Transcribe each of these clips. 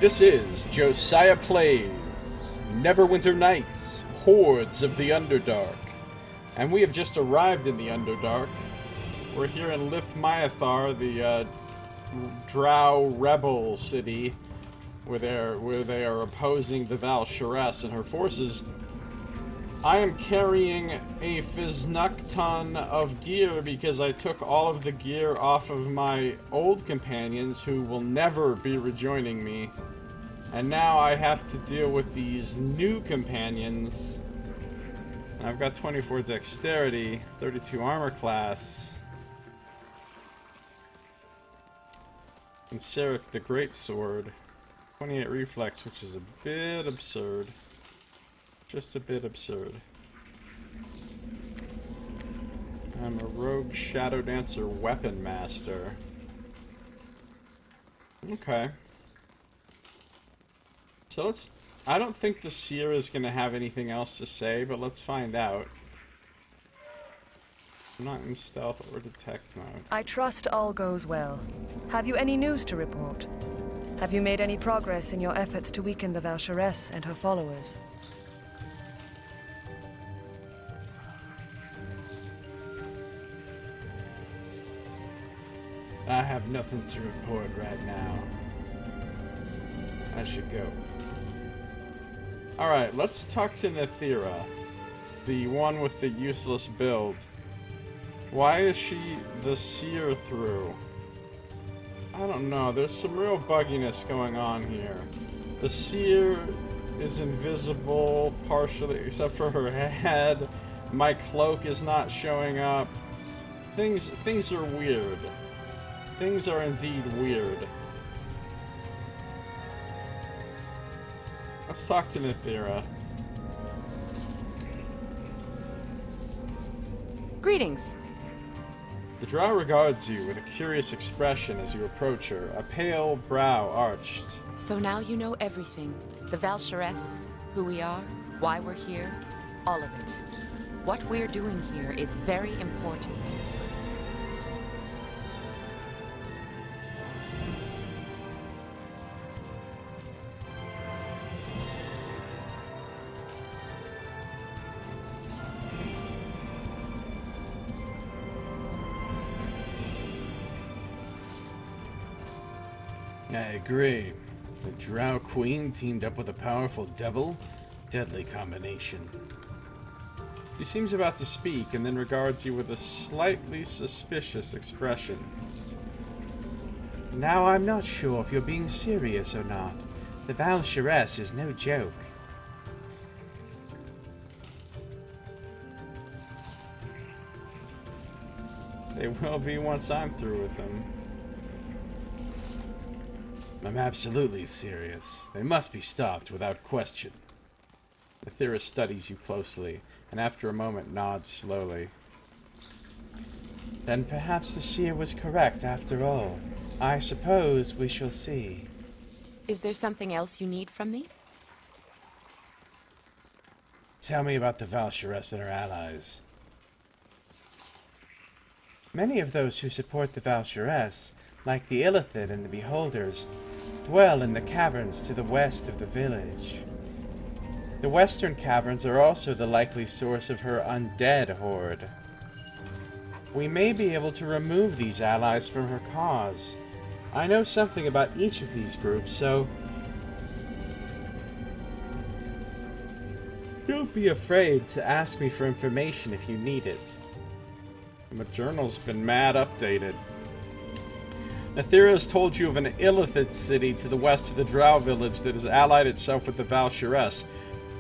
This is Josiah Plays Neverwinter Nights, Hordes of the Underdark. And we have just arrived in the Underdark. We're here in Lithmyathar, the Drow rebel city, where they are opposing the Val-Sharess and her forces. I am carrying a Fiznukton of gear because I took all of the gear off of my old companions who will never be rejoining me. And now I have to deal with these new companions. I've got 24 dexterity, 32 armor class. And Sarek the Greatsword, 28 reflex, which is a bit absurd. Just a bit absurd. I'm a rogue Shadow Dancer weapon master. Okay. So let's... I don't think the seer is going to have anything else to say, but let's find out. I'm not in stealth or detect mode. I trust all goes well. Have you any news to report? Have you made any progress in your efforts to weaken the Val-Sharess and her followers? I have nothing to report right now. I should go. Alright, let's talk to Nethira, the one with the useless build. Why is she the seer through? I don't know, there's some real bugginess going on here. The seer is invisible, partially, except for her head. My cloak is not showing up. Things are weird. Things are indeed weird. Let's talk to Nethira. Greetings. The drow regards you with a curious expression as you approach her, a pale brow arched. So now you know everything. The Val-Sharess, who we are, why we're here, all of it. What we're doing here is very important. I agree. The Drow Queen teamed up with a powerful devil? Deadly combination. She seems about to speak and then regards you with a slightly suspicious expression. Now I'm not sure if you're being serious or not. The Val-Sharess is no joke. They will be once I'm through with them. I'm absolutely serious. They must be stopped without question. Nethira studies you closely, and after a moment nods slowly. Then perhaps the seer was correct after all. I suppose we shall see. Is there something else you need from me? Tell me about the Val-Sharess and her allies. Many of those who support the Val-Sharess, like the Illithid and the Beholders, dwell in the caverns to the west of the village. The western caverns are also the likely source of her undead horde. We may be able to remove these allies from her cause. I know something about each of these groups, so don't be afraid to ask me for information if you need it. My journal's been mad updated. Nethira has told you of an Illithid city to the west of the Drow village that has allied itself with the Val-Sharess.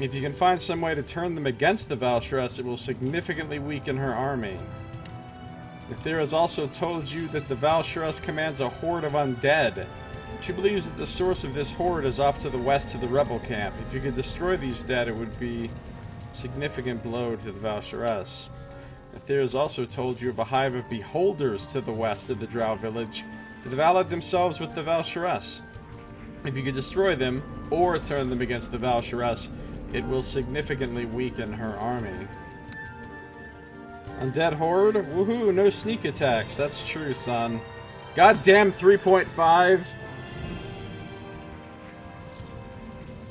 If you can find some way to turn them against the Val-Sharess, it will significantly weaken her army. Nethira has also told you that the Val-Sharess commands a horde of undead. She believes that the source of this horde is off to the west of the rebel camp. If you could destroy these dead, it would be a significant blow to the Val-Sharess. Nethira has also told you of a hive of Beholders to the west of the Drow village that have allied themselves with the Val-Sharess. If you could destroy them, or turn them against the Val-Sharess, it will significantly weaken her army. Undead Horde? Woohoo, no sneak attacks. That's true, son. Goddamn 3.5.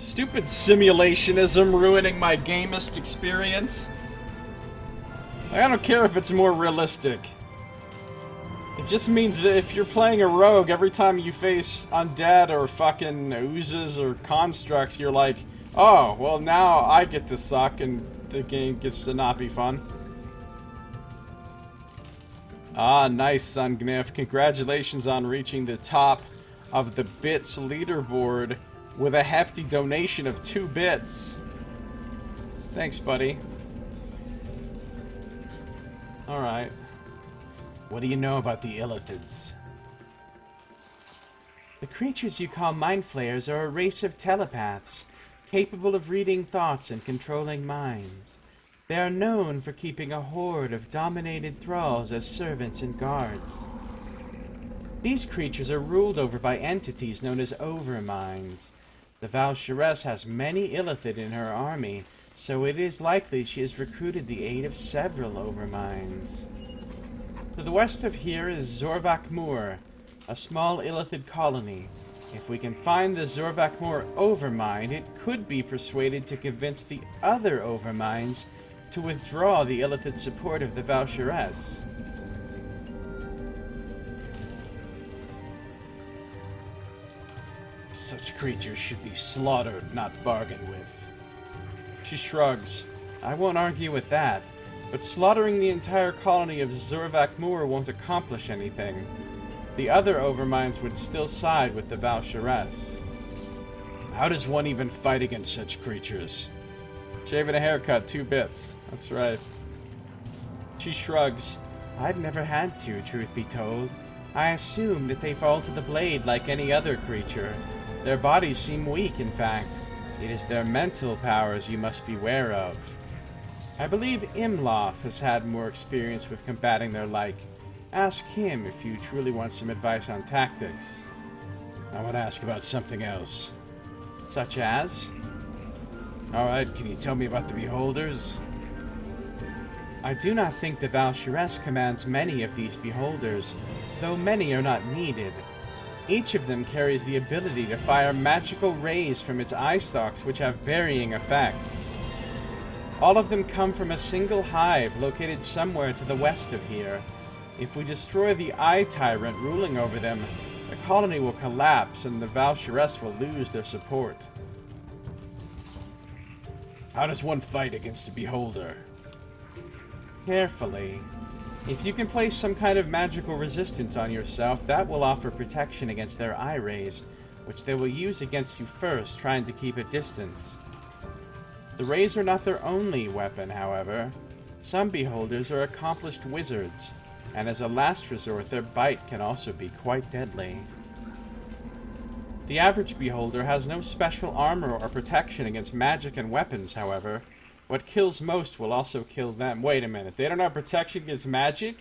Stupid simulationism ruining my gamist experience. I don't care if it's more realistic. It just means that if you're playing a rogue, every time you face undead or fucking oozes or constructs, you're like, oh, well now I get to suck and the game gets to not be fun. Ah, nice, Sungniff. Congratulations on reaching the top of the bits leaderboard with a hefty donation of 2 bits. Thanks, buddy. Alright. What do you know about the Illithids? The creatures you call Mind Flayers are a race of telepaths, capable of reading thoughts and controlling minds. They are known for keeping a horde of dominated thralls as servants and guards. These creatures are ruled over by entities known as Overminds. The Val'Sharess has many Illithid in her army, so it is likely she has recruited the aid of several Overminds. To the west of here is Zorvak Moor, a small Illithid colony. If we can find the Zorvak Moor Overmind, it could be persuaded to convince the other Overminds to withdraw the Illithid support of the Val'Sharess. Such creatures should be slaughtered, not bargained with. She shrugs. I won't argue with that, but slaughtering the entire colony of Zorvak Moor won't accomplish anything. The other Overminds would still side with the Val'Sharess. How does one even fight against such creatures? Shaving a haircut, 2 bits. That's right. She shrugs. I've never had to, truth be told. I assume that they fall to the blade like any other creature. Their bodies seem weak, in fact. It is their mental powers you must beware of. I believe Imloth has had more experience with combating their like. Ask him if you truly want some advice on tactics. I want to ask about something else. Such as? Alright, can you tell me about the Beholders? I do not think the Val'Sharess commands many of these Beholders, though many are not needed. Each of them carries the ability to fire magical rays from its eye stalks which have varying effects. All of them come from a single hive located somewhere to the west of here. If we destroy the Eye Tyrant ruling over them, the colony will collapse and the Val'Sharess will lose their support. How does one fight against a Beholder? Carefully. If you can place some kind of magical resistance on yourself, that will offer protection against their eye rays, which they will use against you first, trying to keep a distance. The rays are not their only weapon, however. Some Beholders are accomplished wizards, and as a last resort, their bite can also be quite deadly. The average Beholder has no special armor or protection against magic and weapons, however. What kills most will also kill them. Wait a minute, they don't have protection against magic?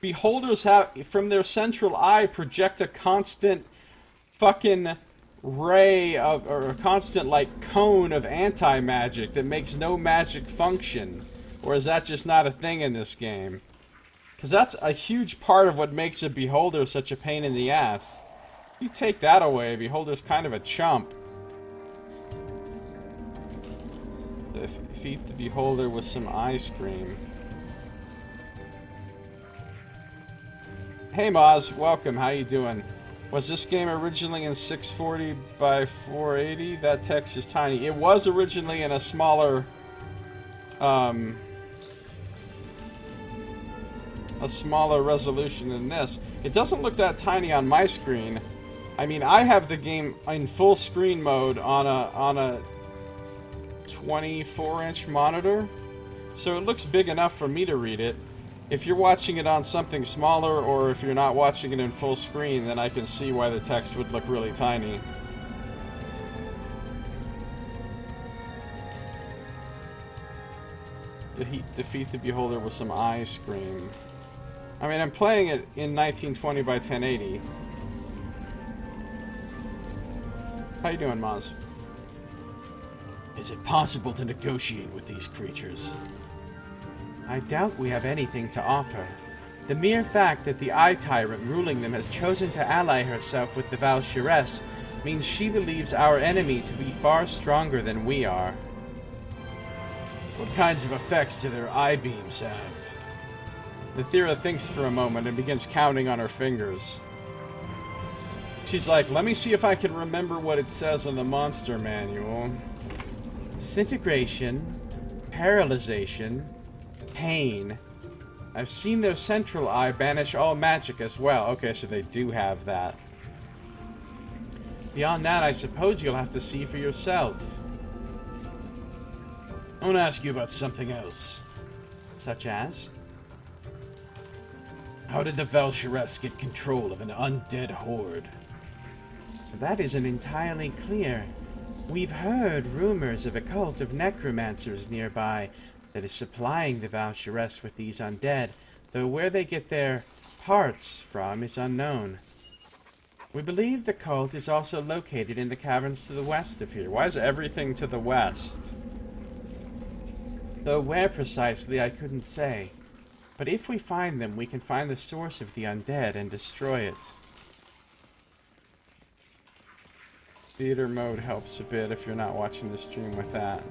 Beholders have, from their central eye, project a constant fucking ray of, or a constant, like, cone of anti-magic that makes no magic function. Or is that just not a thing in this game? Because that's a huge part of what makes a Beholder such a pain in the ass. If you take that away, a Beholder's kind of a chump. Defeat the Beholder with some ice cream. Hey Moz, welcome, how you doing? Was this game originally in 640 by 480? That text is tiny. It was originally in a smaller, resolution than this. It doesn't look that tiny on my screen. I mean, I have the game in full screen mode on a 24-inch monitor, so it looks big enough for me to read it. If you're watching it on something smaller, or if you're not watching it in full screen, then I can see why the text would look really tiny. Defeat the Beholder with some ice cream. I mean, I'm playing it in 1920 by 1080. How you doing, Maz? Is it possible to negotiate with these creatures? I doubt we have anything to offer. The mere fact that the Eye Tyrant ruling them has chosen to ally herself with the Val'Sharess means she believes our enemy to be far stronger than we are. What kinds of effects do their eye beams have? Nethira thinks for a moment and begins counting on her fingers. She's like, let me see if I can remember what it says on the monster manual. Disintegration, paralyzation, pain. I've seen their central eye banish all magic as well. Okay, so they do have that. Beyond that, I suppose you'll have to see for yourself. I want to ask you about something else. Such as? How did the Valsharess get control of an undead horde? That isn't entirely clear. We've heard rumors of a cult of necromancers nearby that is supplying the Valsharess with these undead, though where they get their parts from is unknown. We believe the cult is also located in the caverns to the west of here. Why is everything to the west? Though where precisely, I couldn't say. But if we find them, we can find the source of the undead and destroy it. Theater mode helps a bit if you're not watching the stream with that.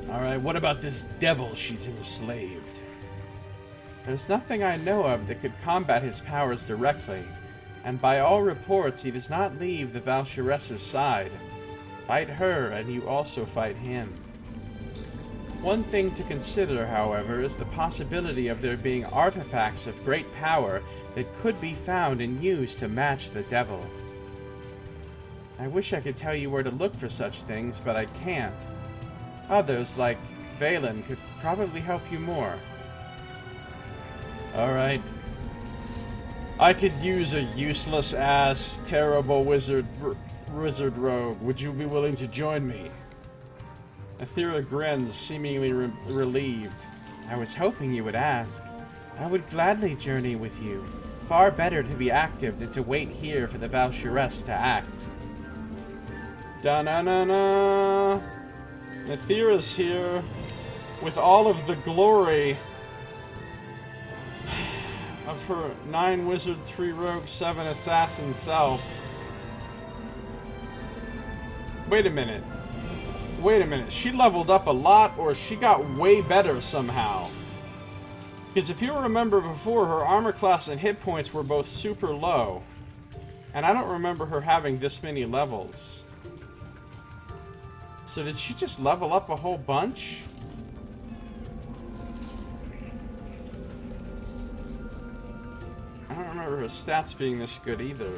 Alright, what about this devil she's enslaved? There's nothing I know of that could combat his powers directly, and by all reports he does not leave the Valsharess's side. Fight her, and you also fight him. One thing to consider, however, is the possibility of there being artifacts of great power that could be found and used to match the devil. I wish I could tell you where to look for such things, but I can't. Others, like Valen, could probably help you more. Alright. I could use a useless-ass, terrible wizard rogue. Would you be willing to join me? Nethira grins, seemingly relieved. I was hoping you would ask. I would gladly journey with you. Far better to be active than to wait here for the Valsharess to act. Da-na-na-na! Nethira's here with all of the glory of her 9 wizard, 3 rogue, 7 assassin self. Wait a minute. Wait a minute. She leveled up a lot, or she got way better somehow? Because if you remember before, her armor class and hit points were both super low. And I don't remember her having this many levels. So did she just level up a whole bunch? I don't remember her stats being this good either.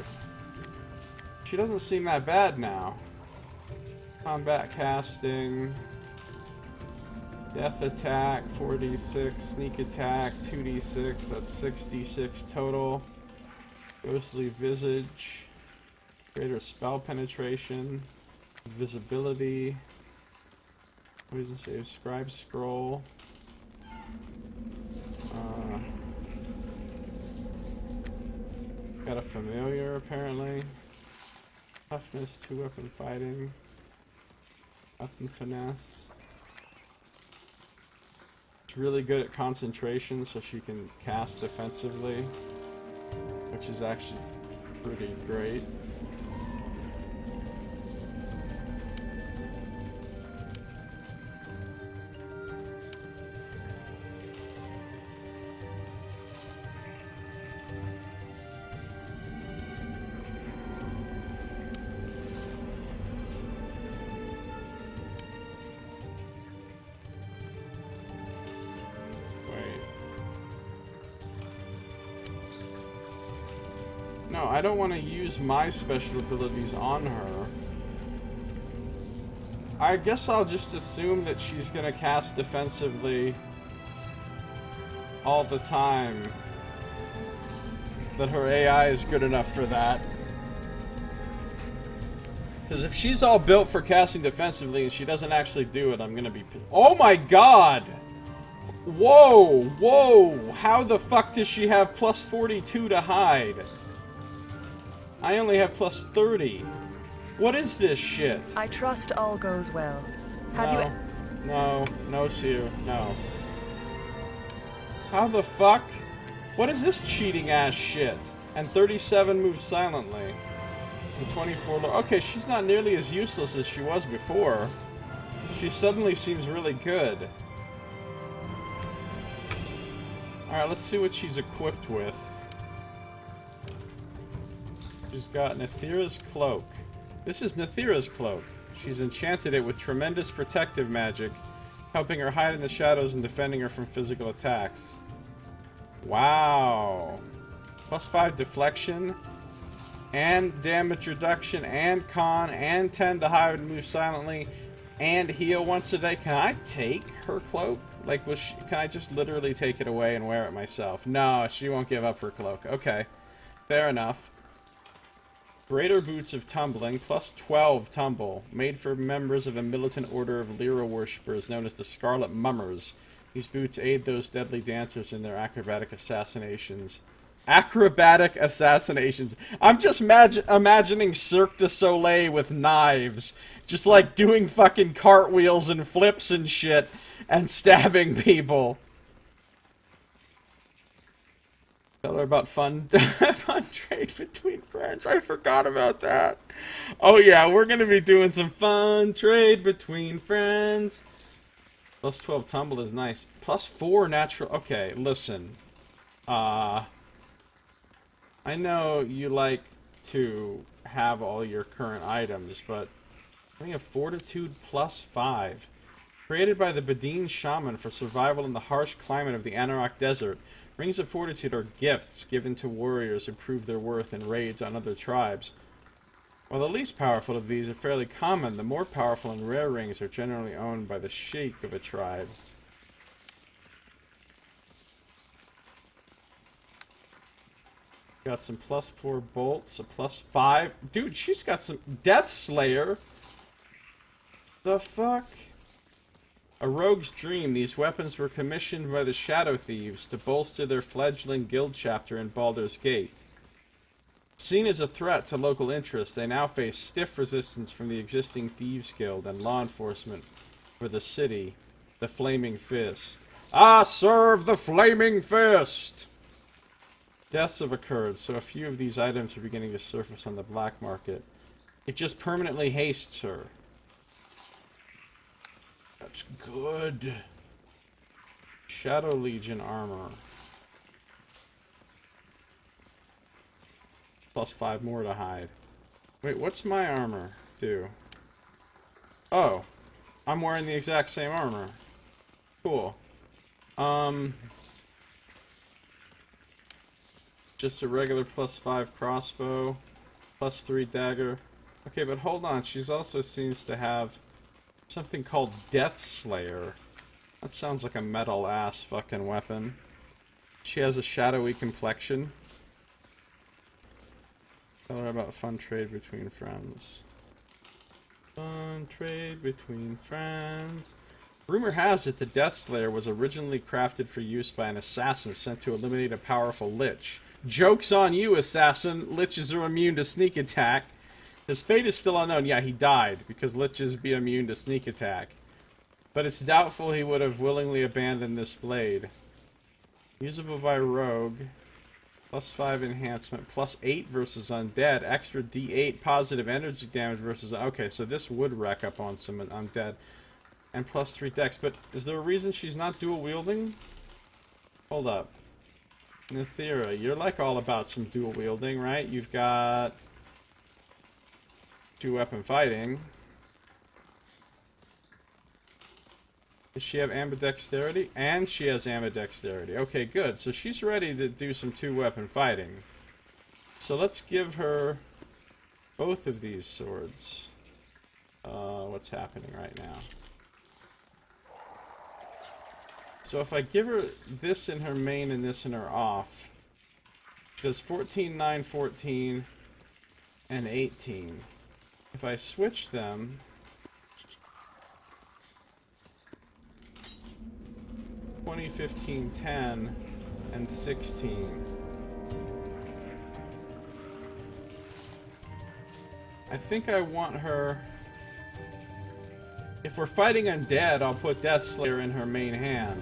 She doesn't seem that bad now. Combat casting. Death attack, 4d6. Sneak attack, 2d6. That's 6d6 total. Ghostly visage. Greater spell penetration. Visibility. Poison save. Scribe scroll. Got a familiar apparently. Toughness, 2-weapon fighting. Weapon finesse. She's really good at concentration, so she can cast defensively, which is actually pretty great. No, I don't want to use my special abilities on her. I guess I'll just assume that she's going to cast defensively all the time. That her AI is good enough for that. Because if she's all built for casting defensively and she doesn't actually do it, I'm going to be... Oh my god! Whoa! Whoa! How the fuck does she have plus 42 to hide? I only have plus 30. What is this shit? I trust all goes well. No, Seer, no. How the fuck? What is this cheating ass shit? And 37 move silently. And 24 low. Okay, she's not nearly as useless as she was before. She suddenly seems really good. Alright, let's see what she's equipped with. She's got Nethira's Cloak. This is Nethira's Cloak. She's enchanted it with tremendous protective magic, helping her hide in the shadows and defending her from physical attacks. Wow. +5 deflection, and damage reduction, and con, and 10 to hide and move silently, and heal once a day. Can I take her cloak? Like, can I just literally take it away and wear it myself? No, she won't give up her cloak. Okay, fair enough. Greater Boots of Tumbling, +12 tumble, made for members of a militant order of Lyra worshippers known as the Scarlet Mummers. These boots aid those deadly dancers in their acrobatic assassinations. Acrobatic assassinations. I'm just imagining Cirque du Soleil with knives. Just like doing fucking cartwheels and flips and shit. And stabbing people. Tell her about fun trade between friends. I forgot about that. Oh yeah, we're gonna be doing some fun trade between friends. +12 tumble is nice. +4 natural. Okay, listen. I know you like to have all your current items, but I think a Fortitude +5. Created by the Bedine Shaman for survival in the harsh climate of the Anorak Desert, Rings of Fortitude are gifts given to warriors who prove their worth in raids on other tribes. While the least powerful of these are fairly common, the more powerful and rare rings are generally owned by the sheik of a tribe. Got some +4 bolts, a +5. Dude, she's got some Death Slayer. The fuck? A rogue's dream. These weapons were commissioned by the Shadow Thieves to bolster their fledgling guild chapter in Baldur's Gate. Seen as a threat to local interest, they now face stiff resistance from the existing Thieves Guild and law enforcement for the city, the Flaming Fist. I serve the Flaming Fist! Deaths have occurred, so a few of these items are beginning to surface on the black market. It just permanently hastes her. That's good. Shadow Legion armor. +5 more to hide. Wait, what's my armor do? Oh, I'm wearing the exact same armor. Cool. Just a regular +5 crossbow, +3 dagger. Okay, but hold on. She also seems to have something called Death Slayer. That sounds like a metal-ass fucking weapon. She has a shadowy complexion. Tell her about fun trade between friends. Fun trade between friends. Rumor has it the Death Slayer was originally crafted for use by an assassin sent to eliminate a powerful lich. Joke's on you, assassin. Liches are immune to sneak attack. His fate is still unknown. Yeah, he died, because liches be immune to sneak attack. But it's doubtful he would have willingly abandoned this blade. Usable by rogue. +5 enhancement. +8 versus undead. Extra D8 positive energy damage versus... Okay, so this would rack up on some undead. And +3 dex. But is there a reason she's not dual wielding? Hold up. Nethira, you're like all about some dual wielding, right? You've got 2-weapon fighting. Does she have ambidexterity? And she has ambidexterity. Okay, good. So she's ready to do some 2-weapon fighting. So let's give her both of these swords. What's happening right now? So if I give her this in her main and this in her off, she does 14, 9, 14, and 18. If I switch them, (20, 15, 10, and 16. I think I want her... If we're fighting undead, I'll put Death Slayer in her main hand.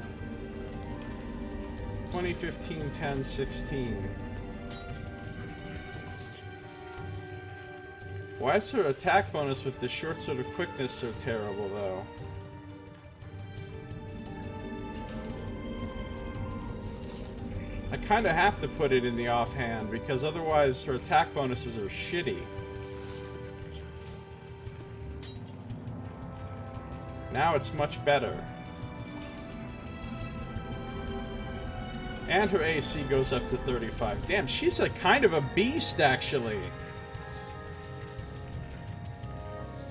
2015, 10, 16. Why is her attack bonus with the short sword of quickness so terrible, though? I kind of have to put it in the offhand, because otherwise her attack bonuses are shitty. Now it's much better. And her AC goes up to 35. Damn, she's a kind of a beast, actually.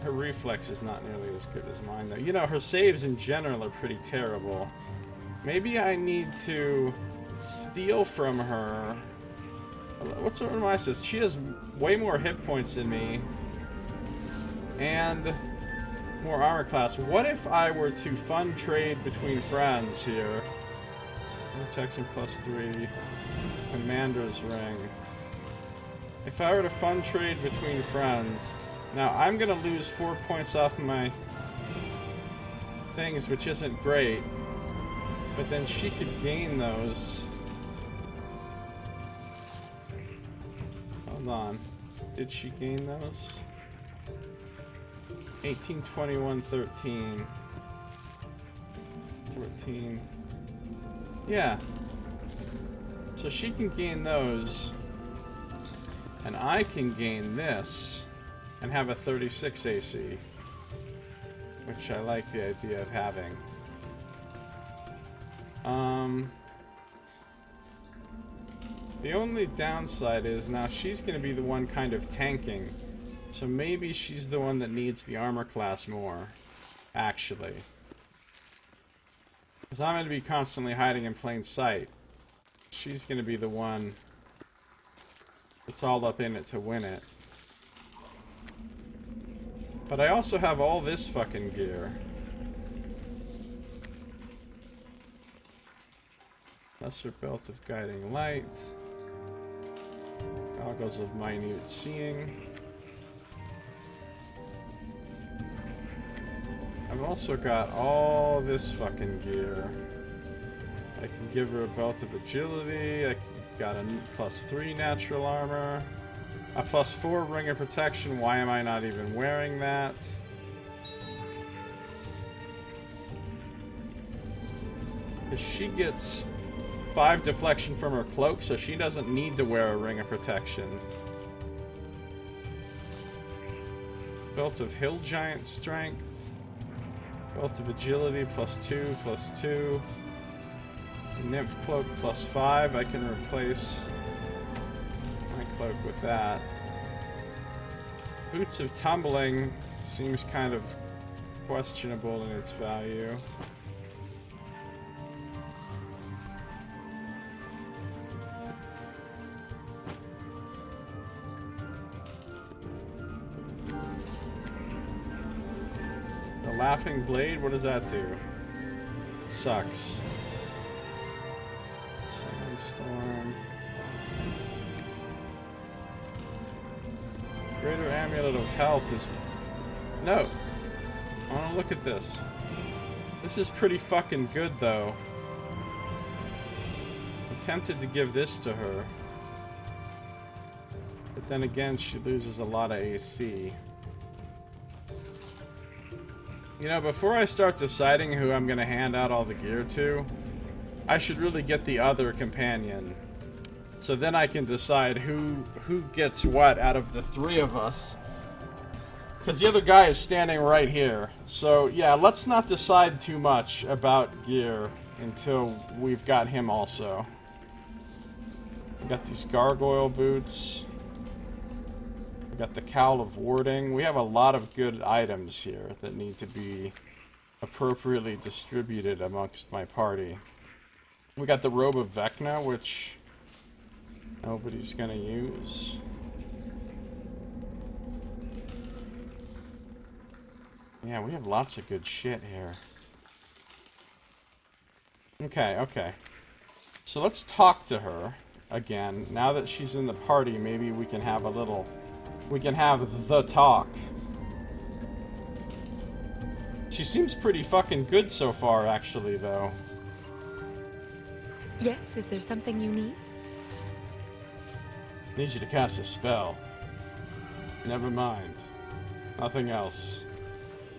Her reflex is not nearly as good as mine, though. You know, her saves in general are pretty terrible. Maybe I need to steal from her. What's her assist? She has way more hit points than me. And more armor class. What if I were to fund trade between friends here? Protection +3. Commander's Ring. If I were to fund trade between friends... Now, I'm gonna lose 4 points off my things, which isn't great. But then she could gain those. Hold on. Did she gain those? 18, 21, 13. 14. Yeah. So she can gain those. And I can gain this. And have a 36 AC. Which I like the idea of having. The only downside is now she's going to be the one kind of tanking. So maybe she's the one that needs the armor class more. Actually. Because I'm going to be constantly hiding in plain sight. She's going to be the one that's all up in it to win it. But I also have all this fucking gear. Lesser Belt of Guiding Light. Goggles of Minute Seeing. I've also got all this fucking gear. I can give her a Belt of Agility. I got a +3 natural armor. A +4 Ring of Protection. Why am I not even wearing that? Because she gets 5 deflection from her cloak, so she doesn't need to wear a Ring of Protection. Belt of Hill Giant Strength. Belt of Agility +2, +2. Nymph Cloak +5. I can replace my cloak with that. Boots of Tumbling seems kind of questionable in its value. The Laughing Blade, what does that do? Sucks. Sandstorm. Greater Amulet of Health is... No! I want to look at this. This is pretty fucking good, though. I'm tempted to give this to her. But then again, she loses a lot of AC. You know, before I start deciding who I'm going to hand out all the gear to, I should really get the other companion. So then I can decide who gets what out of the 3 of us. Because the other guy is standing right here. So yeah, let's not decide too much about gear until we've got him also. We got these gargoyle boots. We got the Cowl of Warding. We have a lot of good items here that need to be appropriately distributed amongst my party. We got the Robe of Vecna, which nobody's gonna use. Yeah, we have lots of good shit here. Okay, okay. So let's talk to her again. Now that she's in the party, maybe we can have a little... We can have the talk. She seems pretty fucking good so far, actually, though. Yes, is there something you need? I need you to cast a spell. Never mind. Nothing else.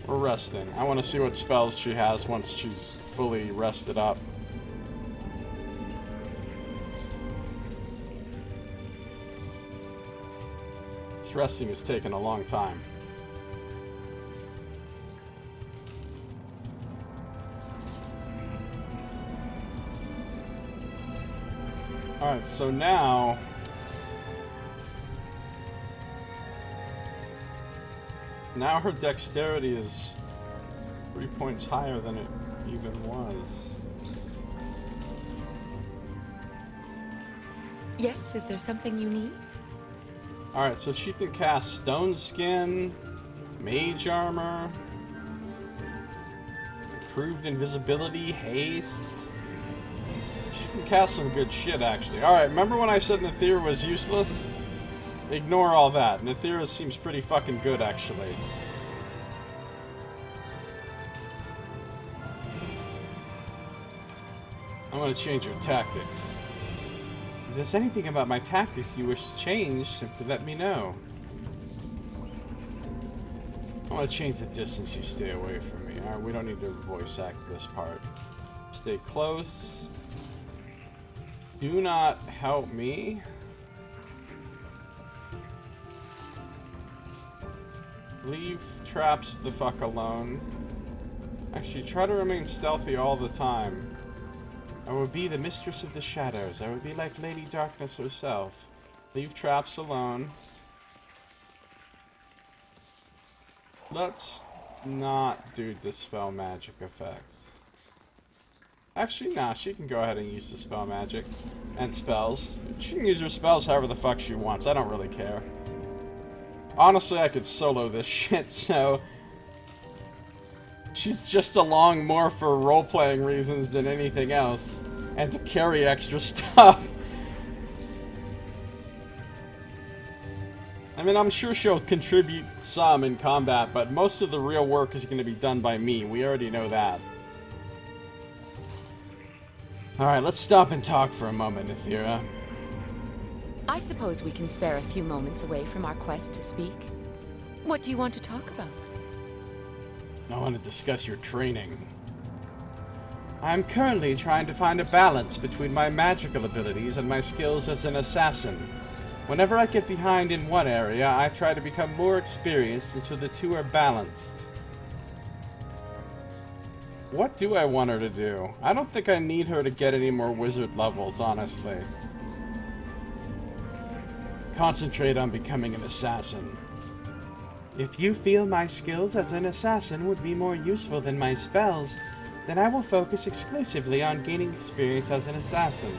We're resting. I want to see what spells she has once she's fully rested up. This resting has taken a long time. Alright, so now... Now her dexterity is 3 points higher than it even was. Yes, is there something you need? Alright, so she can cast Stone Skin, Mage Armor, Improved Invisibility, Haste. She can cast some good shit, actually. Alright, remember when I said Nethira was useless? Ignore all that. Nethira seems pretty fucking good, actually. I'm gonna change your tactics. If there's anything about my tactics you wish to change, simply let me know. I want to change the distance you stay away from me. Alright, we don't need to voice act this part. Stay close. Do not help me. Leave traps the fuck alone. Actually, try to remain stealthy all the time. I will be the mistress of the shadows. I will be like Lady Darkness herself. Leave traps alone. Let's not do dispel magic effects. Actually, nah, she can go ahead and use dispel magic and spells. She can use her spells however the fuck she wants. I don't really care. Honestly, I could solo this shit, so... She's just along more for role-playing reasons than anything else. And to carry extra stuff. I mean, I'm sure she'll contribute some in combat, but most of the real work is going to be done by me. We already know that. Alright, let's stop and talk for a moment, Nethira. I suppose we can spare a few moments away from our quest to speak. What do you want to talk about? I want to discuss your training. I'm currently trying to find a balance between my magical abilities and my skills as an assassin. Whenever I get behind in one area, I try to become more experienced until the two are balanced. What do I want her to do? I don't think I need her to get any more wizard levels, honestly. Concentrate on becoming an assassin. If you feel my skills as an assassin would be more useful than my spells, then I will focus exclusively on gaining experience as an assassin.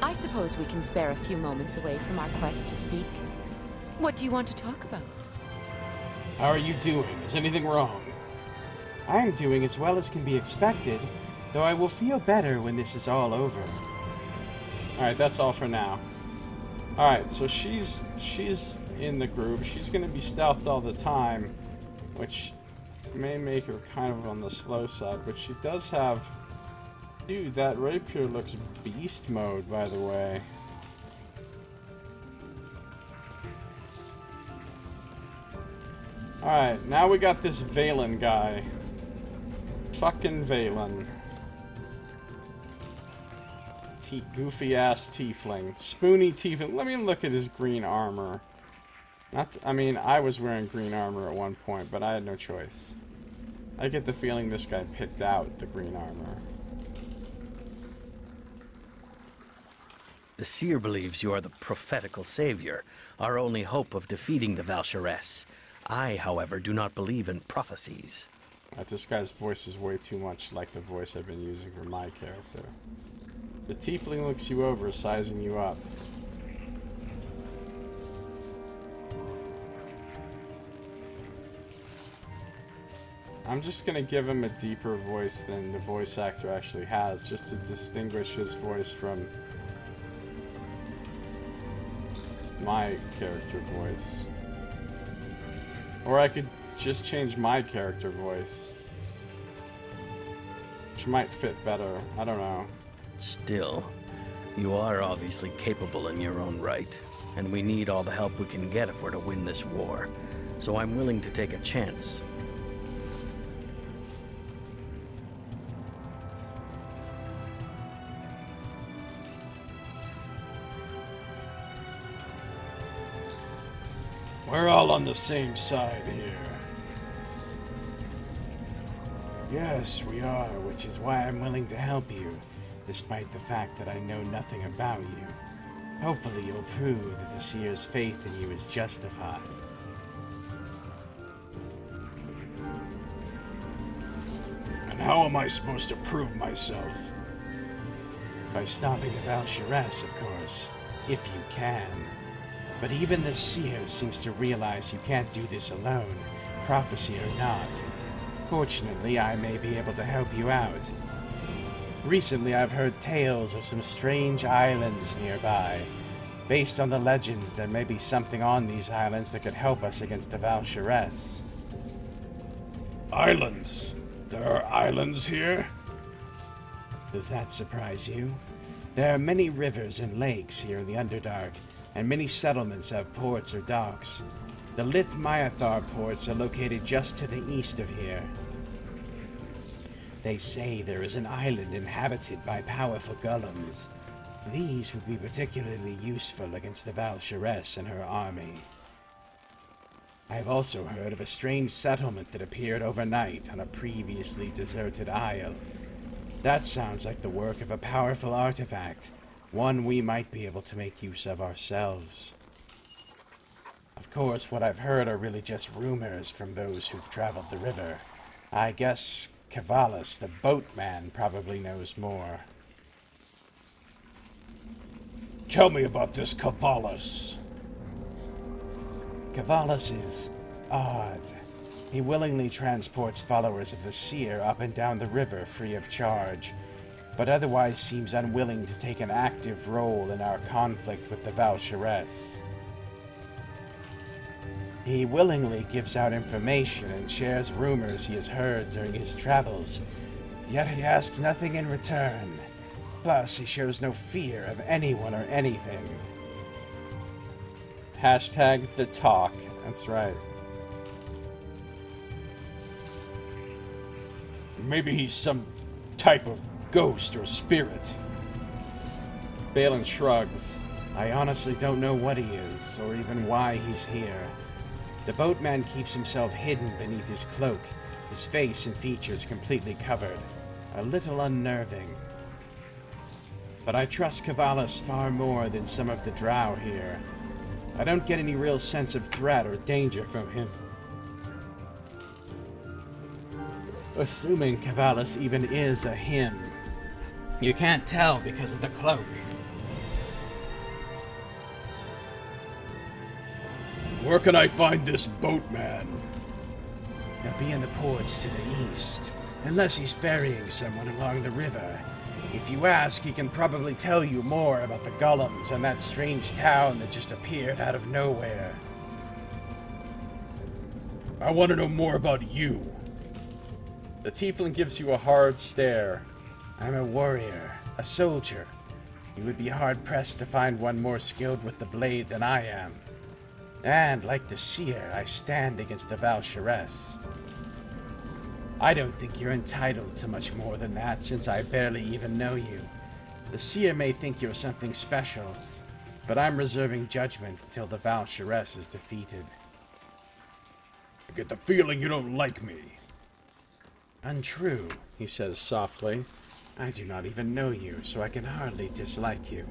I suppose we can spare a few moments away from our quest to speak. What do you want to talk about? How are you doing? Is anything wrong? I am doing as well as can be expected, though I will feel better when this is all over. Alright, that's all for now. Alright, so she's in the group. She's going to be stealthed all the time, which may make her kind of on the slow side, but she does have... Dude, that rapier looks beast mode, by the way. Alright, now we got this Valen guy. Fucking Valen. Goofy-ass tiefling. Spoony tiefling. Let me look at his green armor. I mean, I was wearing green armor at one point, but I had no choice. I get the feeling this guy picked out the green armor. The seer believes you are the prophetical savior, our only hope of defeating the Valsharess. I, however, do not believe in prophecies. This guy's voice is way too much like the voice I've been using for my character. The tiefling looks you over, sizing you up. I'm just gonna give him a deeper voice than the voice actor actually has, just to distinguish his voice from my character voice. Or I could just change my character voice, which might fit better. I don't know. Still, you are obviously capable in your own right, and we need all the help we can get if we're to win this war. So I'm willing to take a chance. We're all on the same side here. Yes, we are, which is why I'm willing to help you, despite the fact that I know nothing about you. Hopefully you'll prove that the Seer's faith in you is justified. And how am I supposed to prove myself? By stopping the Val'sharess, of course, if you can. But even the Seer seems to realize you can't do this alone, prophecy or not. Fortunately, I may be able to help you out. Recently, I've heard tales of some strange islands nearby. Based on the legends, there may be something on these islands that could help us against the Val'sharess. Islands? There are islands here? Does that surprise you? There are many rivers and lakes here in the Underdark, and many settlements have ports or docks. The Lith-Myathar ports are located just to the east of here. They say there is an island inhabited by powerful golems. These would be particularly useful against the Val'sharess and her army. I have also heard of a strange settlement that appeared overnight on a previously deserted isle. That sounds like the work of a powerful artifact, one we might be able to make use of ourselves. Of course, what I've heard are really just rumors from those who've traveled the river. I guess Kavalis, the boatman, probably knows more. Tell me about this Kavalis. Kavalis is odd. He willingly transports followers of the Seer up and down the river free of charge, but otherwise seems unwilling to take an active role in our conflict with the Val'sharess. He willingly gives out information and shares rumors he has heard during his travels, yet he asks nothing in return. Plus, he shows no fear of anyone or anything. Hashtag the talk. That's right. Maybe he's some type of ghost or spirit. Balin shrugs. I honestly don't know what he is, or even why he's here. The boatman keeps himself hidden beneath his cloak, his face and features completely covered. A little unnerving. But I trust Kavalis far more than some of the drow here. I don't get any real sense of threat or danger from him. Assuming Kavalis even is a him. You can't tell because of the cloak. Where can I find this boatman? He'll be in the ports to the east, unless he's ferrying someone along the river. If you ask, he can probably tell you more about the golems and that strange town that just appeared out of nowhere. I want to know more about you. The tiefling gives you a hard stare. I'm a warrior, a soldier. You would be hard-pressed to find one more skilled with the blade than I am. And, like the Seer, I stand against the Val'sharess. I don't think you're entitled to much more than that, since I barely even know you. The Seer may think you're something special, but I'm reserving judgment until the Val'sharess is defeated. I get the feeling you don't like me. Untrue, he says softly. I do not even know you, so I can hardly dislike you.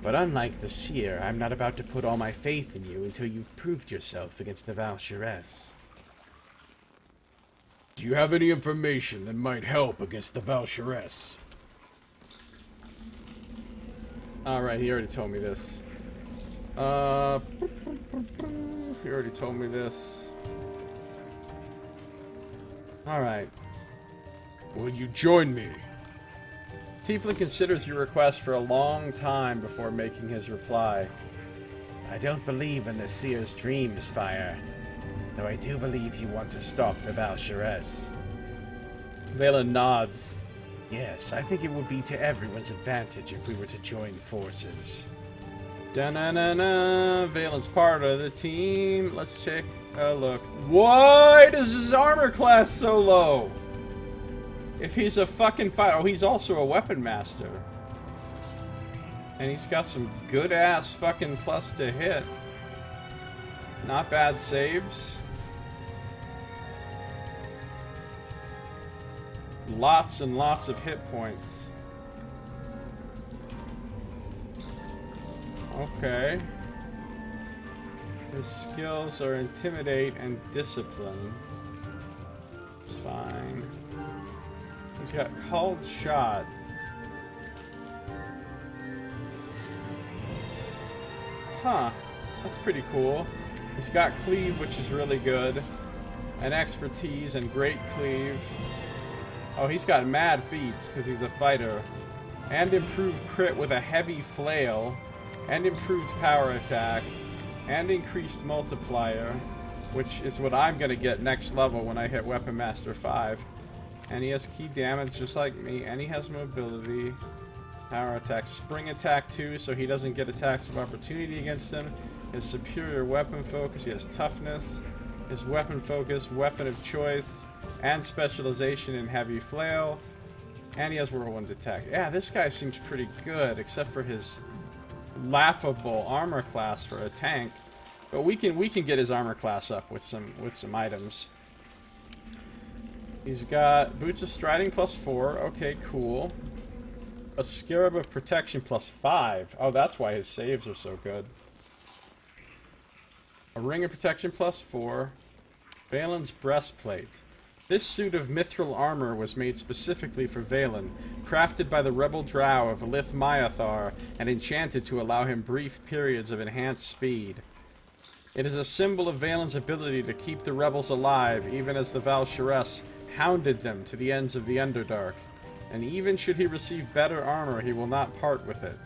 But unlike the Seer, I'm not about to put all my faith in you until you've proved yourself against the Val'sharess. Do you have any information that might help against the Val'sharess? Alright, he already told me this. He already told me this. Alright. Will you join me? Tiefling considers your request for a long time before making his reply. I don't believe in the Seer's dreams, Fire. Though I do believe you want to stop the Val'sharess. Valen nods. Yes, I think it would be to everyone's advantage if we were to join forces. Da-na-na-na, Valen's part of the team. Let's take a look. Why is his armor class so low? If he's a fucking fighter... Oh, he's also a weapon master. And he's got some good-ass fucking plus to hit. Not bad saves. Lots and lots of hit points. Okay. His skills are Intimidate and Discipline. It's fine. He's got Called Shot. Huh. That's pretty cool. He's got Cleave, which is really good. And Expertise and Great Cleave. Oh, he's got mad feats because he's a fighter. And improved crit with a heavy flail. And improved power attack. And increased multiplier. Which is what I'm going to get next level when I hit Weapon Master 5. And he has key damage just like me. And he has mobility. Power attack. Spring attack too, so he doesn't get attacks of opportunity against him. His superior weapon focus. He has toughness. His weapon focus. Weapon of choice. And specialization in heavy flail. And he has whirlwind attack. Yeah, this guy seems pretty good, except for his laughable armor class for a tank. But we can get his armor class up with some items. He's got Boots of Striding +4. Okay, cool. A Scarab of Protection +5. Oh, that's why his saves are so good. A Ring of Protection +4. Valen's Breastplate. This suit of mithril armor was made specifically for Valen, crafted by the rebel drow of Lith Myathar, and enchanted to allow him brief periods of enhanced speed. It is a symbol of Valen's ability to keep the rebels alive, even as the Val'Sharess hounded them to the ends of the Underdark. And even should he receive better armor, he will not part with it.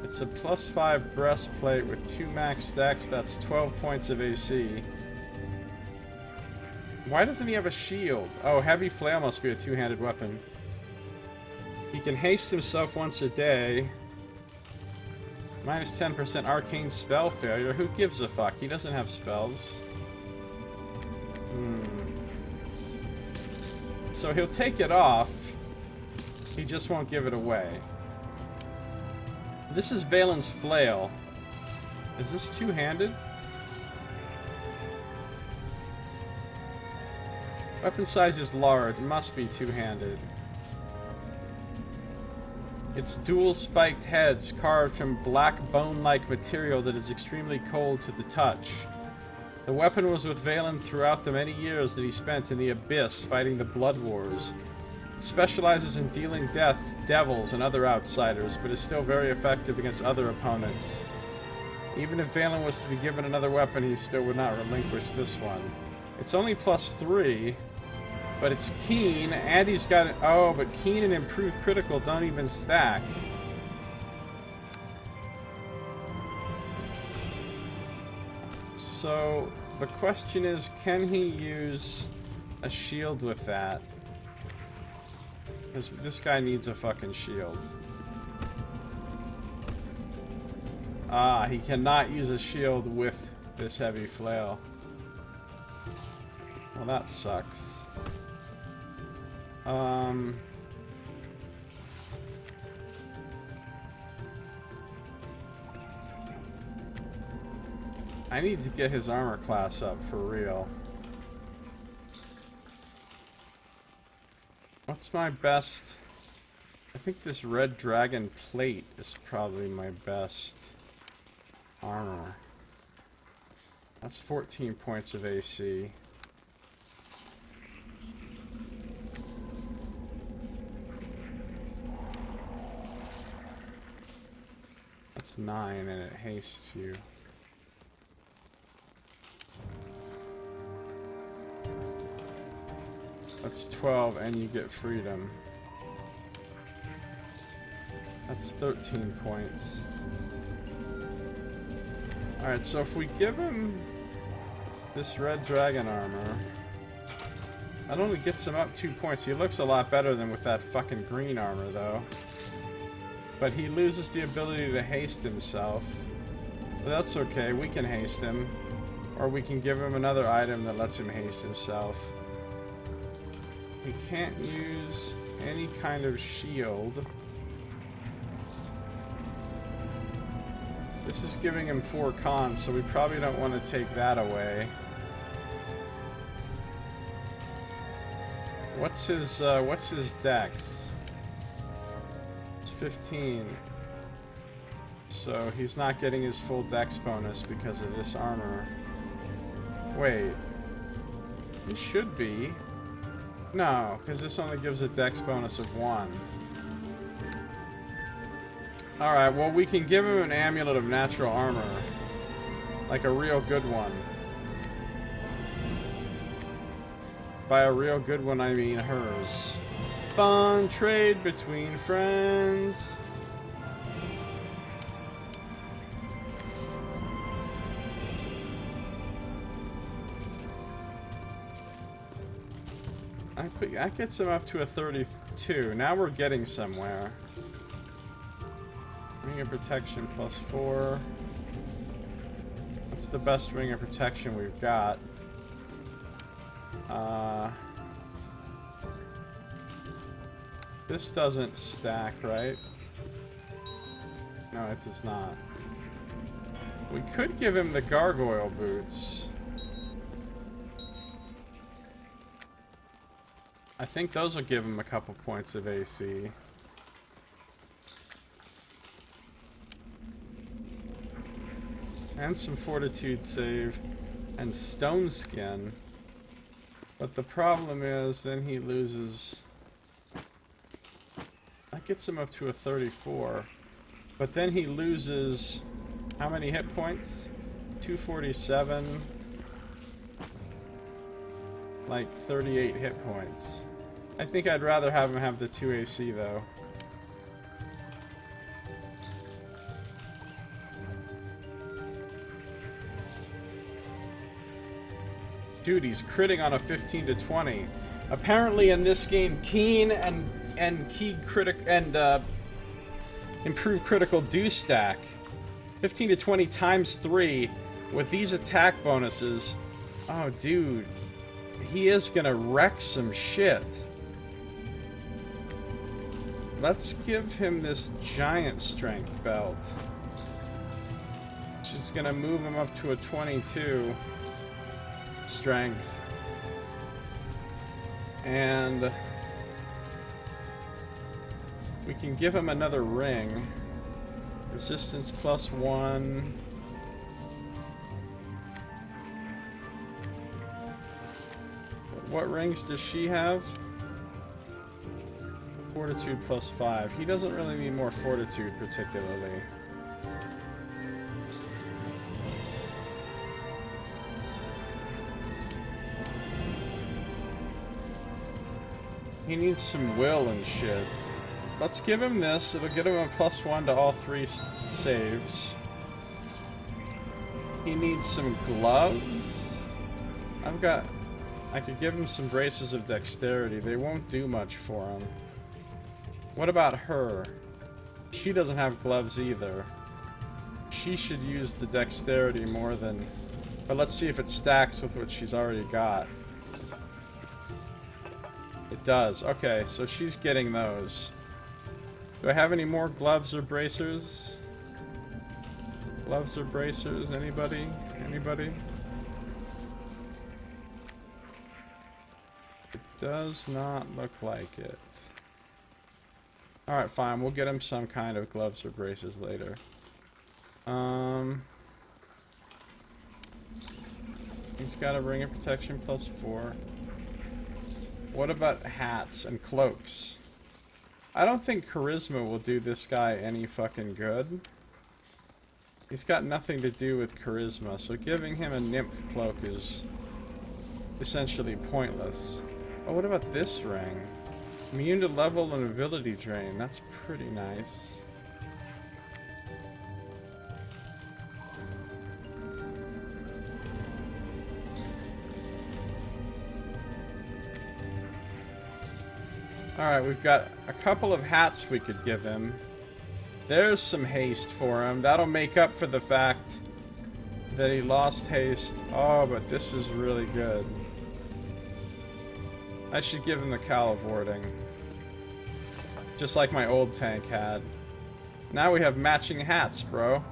It's a +5 breastplate with 2 max stacks, that's 12 points of AC. Why doesn't he have a shield? Oh, heavy flail must be a two-handed weapon. He can haste himself once a day. Minus 10% arcane spell failure. Who gives a fuck? He doesn't have spells. So he'll take it off. He just won't give it away. This is Valen's flail. Is this two-handed? Weapon size is large. Must be two-handed. Its dual spiked heads carved from black bone-like material that is extremely cold to the touch. The weapon was with Valen throughout the many years that he spent in the Abyss fighting the Blood Wars. It specializes in dealing death to devils and other outsiders, but is still very effective against other opponents. Even if Valen was to be given another weapon, he still would not relinquish this one. It's only +3, but it's keen, and he's got... Oh, but keen and improved critical don't even stack. So, the question is, can he use a shield with that? Because this guy needs a fucking shield. Ah, he cannot use a shield with this heavy flail. Well, that sucks. I need to get his armor class up for real. What's my best? I think this red dragon plate is probably my best armor. That's 14 points of AC. That's 9 and it hastes you. That's 12 and you get freedom. That's 13 points. Alright, so if we give him this red dragon armor, That only gets him up 2 points. He looks a lot better than with that fucking green armor, though. But he loses the ability to haste himself. But that's okay, we can haste him. Or we can give him another item that lets him haste himself. He can't use any kind of shield. This is giving him 4 cons, so we probably don't want to take that away. What's his dex? It's 15. So he's not getting his full dex bonus because of this armor. Wait. He should be. No, because this only gives a dex bonus of 1. Alright, well we can give him an amulet of natural armor. Like a real good one. By a real good one, I mean hers. Fun trade between friends. That gets him up to a 32. Now we're getting somewhere. Ring of Protection plus 4. That's the best Ring of Protection we've got. This doesn't stack, right? No, it does not. We could give him the gargoyle boots. I think those will give him a couple points of AC. And some fortitude save. And stone skin. But the problem is, then he loses... That gets him up to a 34. But then he loses... How many hit points? 247. Like 38 hit points. I think I'd rather have him have the 2 AC though. Dude, he's critting on a 15 to 20. Apparently in this game, keen and key critic and improved critical do stack. 15 to 20 times 3 with these attack bonuses. Oh, dude. He is gonna wreck some shit. Let's give him this giant strength belt. Which is gonna move him up to a 22 strength. And we can give him another ring. Resistance plus 1. What rings does she have? Fortitude plus 5. He doesn't really need more fortitude particularly. He needs some will and shit. Let's give him this. It'll get him a plus 1 to all 3 saves. He needs some gloves. I could give him some braces of dexterity. They won't do much for him. What about her? She doesn't have gloves either. She should use the dexterity more than... But let's see if it stacks with what she's already got. It does. Okay, so she's getting those. Do I have any more gloves or bracers? Gloves or bracers? Anybody? Anybody? It does not look like it. Alright, fine. We'll get him some kind of gloves or braces later. He's got a ring of protection plus 4. What about hats and cloaks? I don't think charisma will do this guy any fucking good. He's got nothing to do with charisma, so giving him a nymph cloak is essentially pointless. Oh, what about this ring? Immune to level and ability drain. That's pretty nice. Alright, we've got a couple of hats we could give him. There's some haste for him. That'll make up for the fact that he lost haste. Oh, but this is really good. I should give him the Calivording. Just like my old tank had. Now we have matching hats, bro.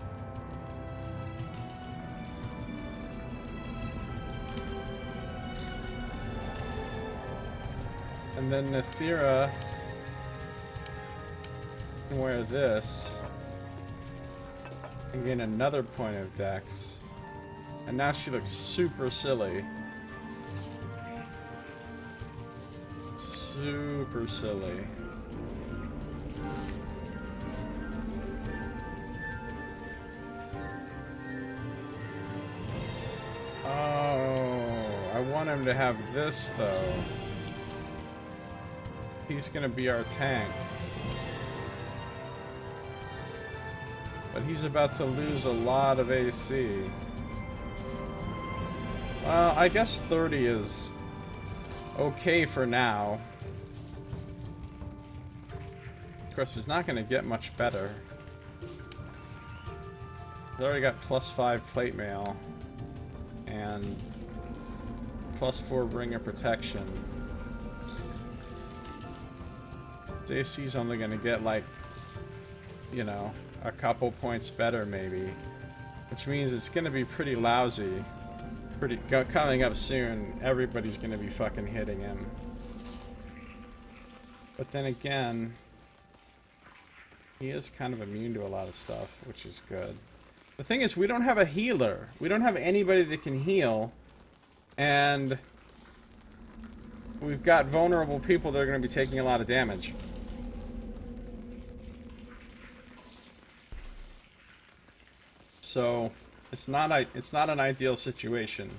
And then Nethira can wear this and gain another point of dex. And now she looks super silly. Super silly. Oh, I want him to have this though. He's gonna be our tank. But he's about to lose a lot of AC. Well, I guess 30 is okay for now. Of course, it's not gonna get much better. He's already got +5 plate mail. And +4 ring of protection. AC's only gonna get like, you know, a couple points better maybe, which means it's gonna be pretty lousy. Coming up soon, everybody's gonna be fucking hitting him. But then again, he is kind of immune to a lot of stuff, which is good. The thing is, we don't have a healer. We don't have anybody that can heal, and we've got vulnerable people that are going to be taking a lot of damage. So it's not an ideal situation.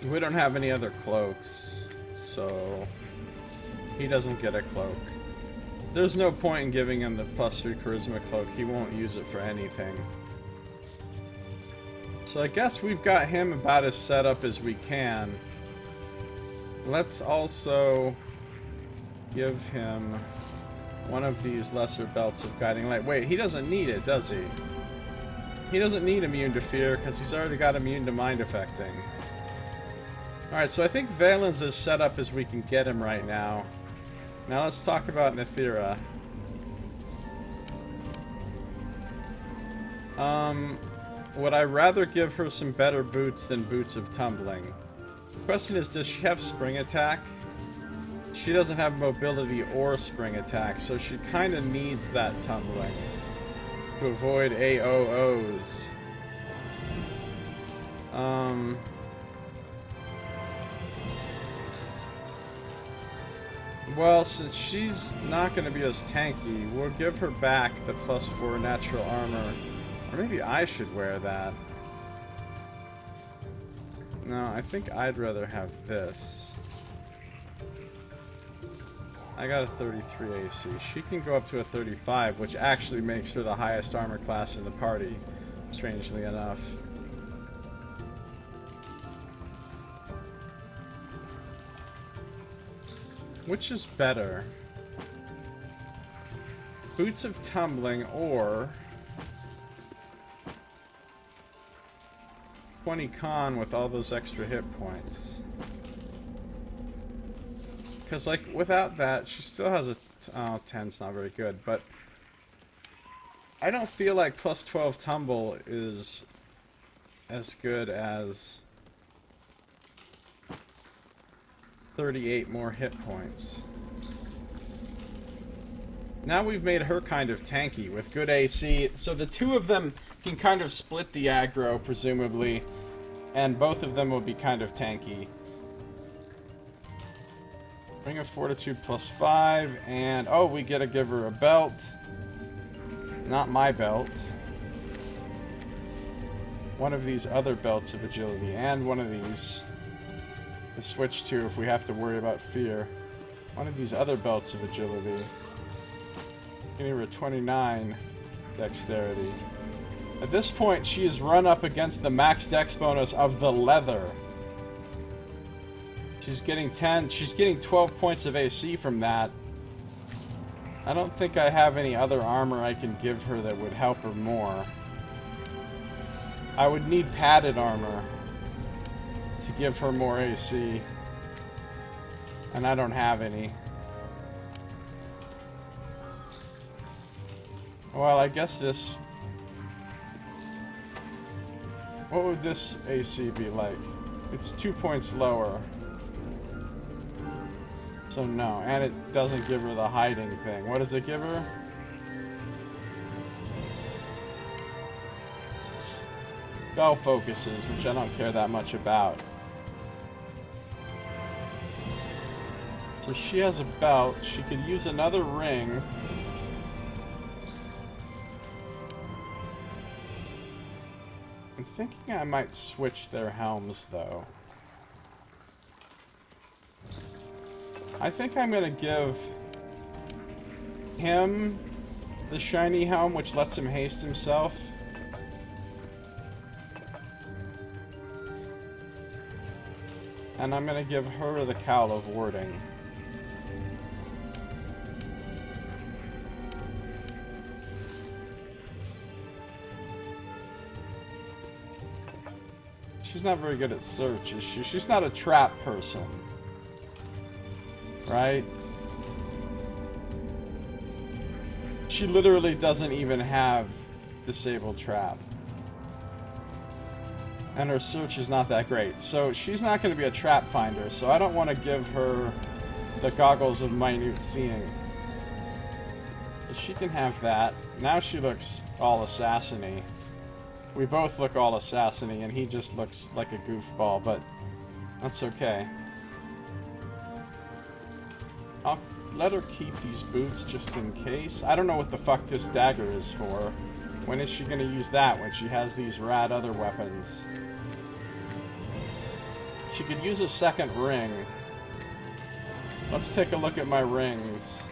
We don't have any other cloaks, so he doesn't get a cloak. There's no point in giving him the +3 charisma cloak. He won't use it for anything. So I guess we've got him about as set up as we can. Let's also give him one of these lesser belts of guiding light. Wait, he doesn't need it, does he? He doesn't need immune to fear because he's already got immune to mind affecting. Alright, so I think Valen's as set up as we can get him right now. Now let's talk about Nethira. Would I rather give her some better boots than Boots of Tumbling? The question is, does she have spring attack? She doesn't have mobility or spring attack, so she kind of needs that tumbling to avoid AOOs. Well, since she's not going to be as tanky, we'll give her back the +4 natural armor. Or maybe I should wear that. No, I think I'd rather have this. I got a 33 AC. She can go up to a 35, which actually makes her the highest armor class in the party, strangely enough. Which is better? Boots of Tumbling or 20 con with all those extra hit points? Because, like, without that, she still has a... Oh, 10's not very good, but... I don't feel like +12 tumble is as good as 38 more hit points. Now we've made her kind of tanky with good AC, so the two of them can kind of split the aggro, presumably, and both of them will be kind of tanky. Ring of Fortitude +5, and oh, we get to give her a belt. Not my belt. one of these other belts of agility and one of these to switch to if we have to worry about fear. One of these other belts of agility. Giving her a 29 dexterity. At this point, she is run up against the max dex bonus of the leather. She's getting 12 points of AC from that. I don't think I have any other armor I can give her that would help her more. I would need padded armor to give her more AC. And I don't have any. Well, I guess this... What would this AC be like? It's 2 points lower. So no, and it doesn't give her the hiding thing. What does it give her? Spell focuses, which I don't care that much about. So she has a belt. She could use another ring. I'm thinking I might switch their helms, though. I think I'm gonna give him the shiny helm, which lets him haste himself. And I'm gonna give her the cowl of warding. She's not very good at search, is she? She's not a trap person. Right? She literally doesn't even have disabled trap. And her search is not that great. So she's not going to be a trap finder, so I don't want to give her the goggles of minute seeing. But she can have that. Now she looks all assassin-y. We both look all assassin-y, and he just looks like a goofball, but that's okay. I'll let her keep these boots just in case. I don't know what the fuck this dagger is for. When is she going to use that when she has these rad other weapons? She could use a second ring. Let's take a look at my rings.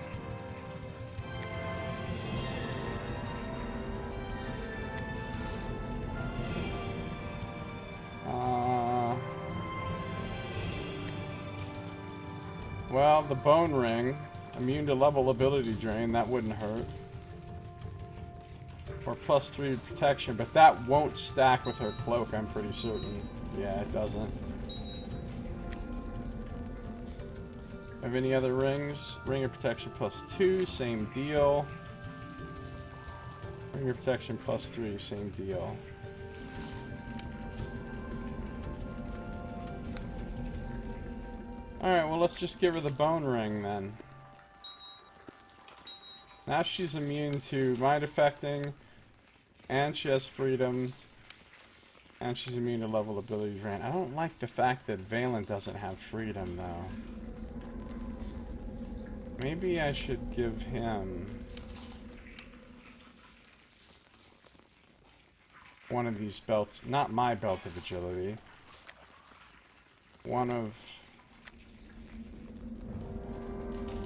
Well, the bone ring, immune to level ability drain, that wouldn't hurt. Or +3 protection, but that won't stack with her cloak, I'm pretty certain. Yeah, it doesn't. Have any other rings? Ring of protection +2, same deal. Ring of protection +3, same deal. Alright, well, let's just give her the bone ring, then. Now she's immune to mind affecting, and she has freedom, and she's immune to level ability drain. I don't like the fact that Valen doesn't have freedom, though. Maybe I should give him one of these belts. Not my belt of agility. One of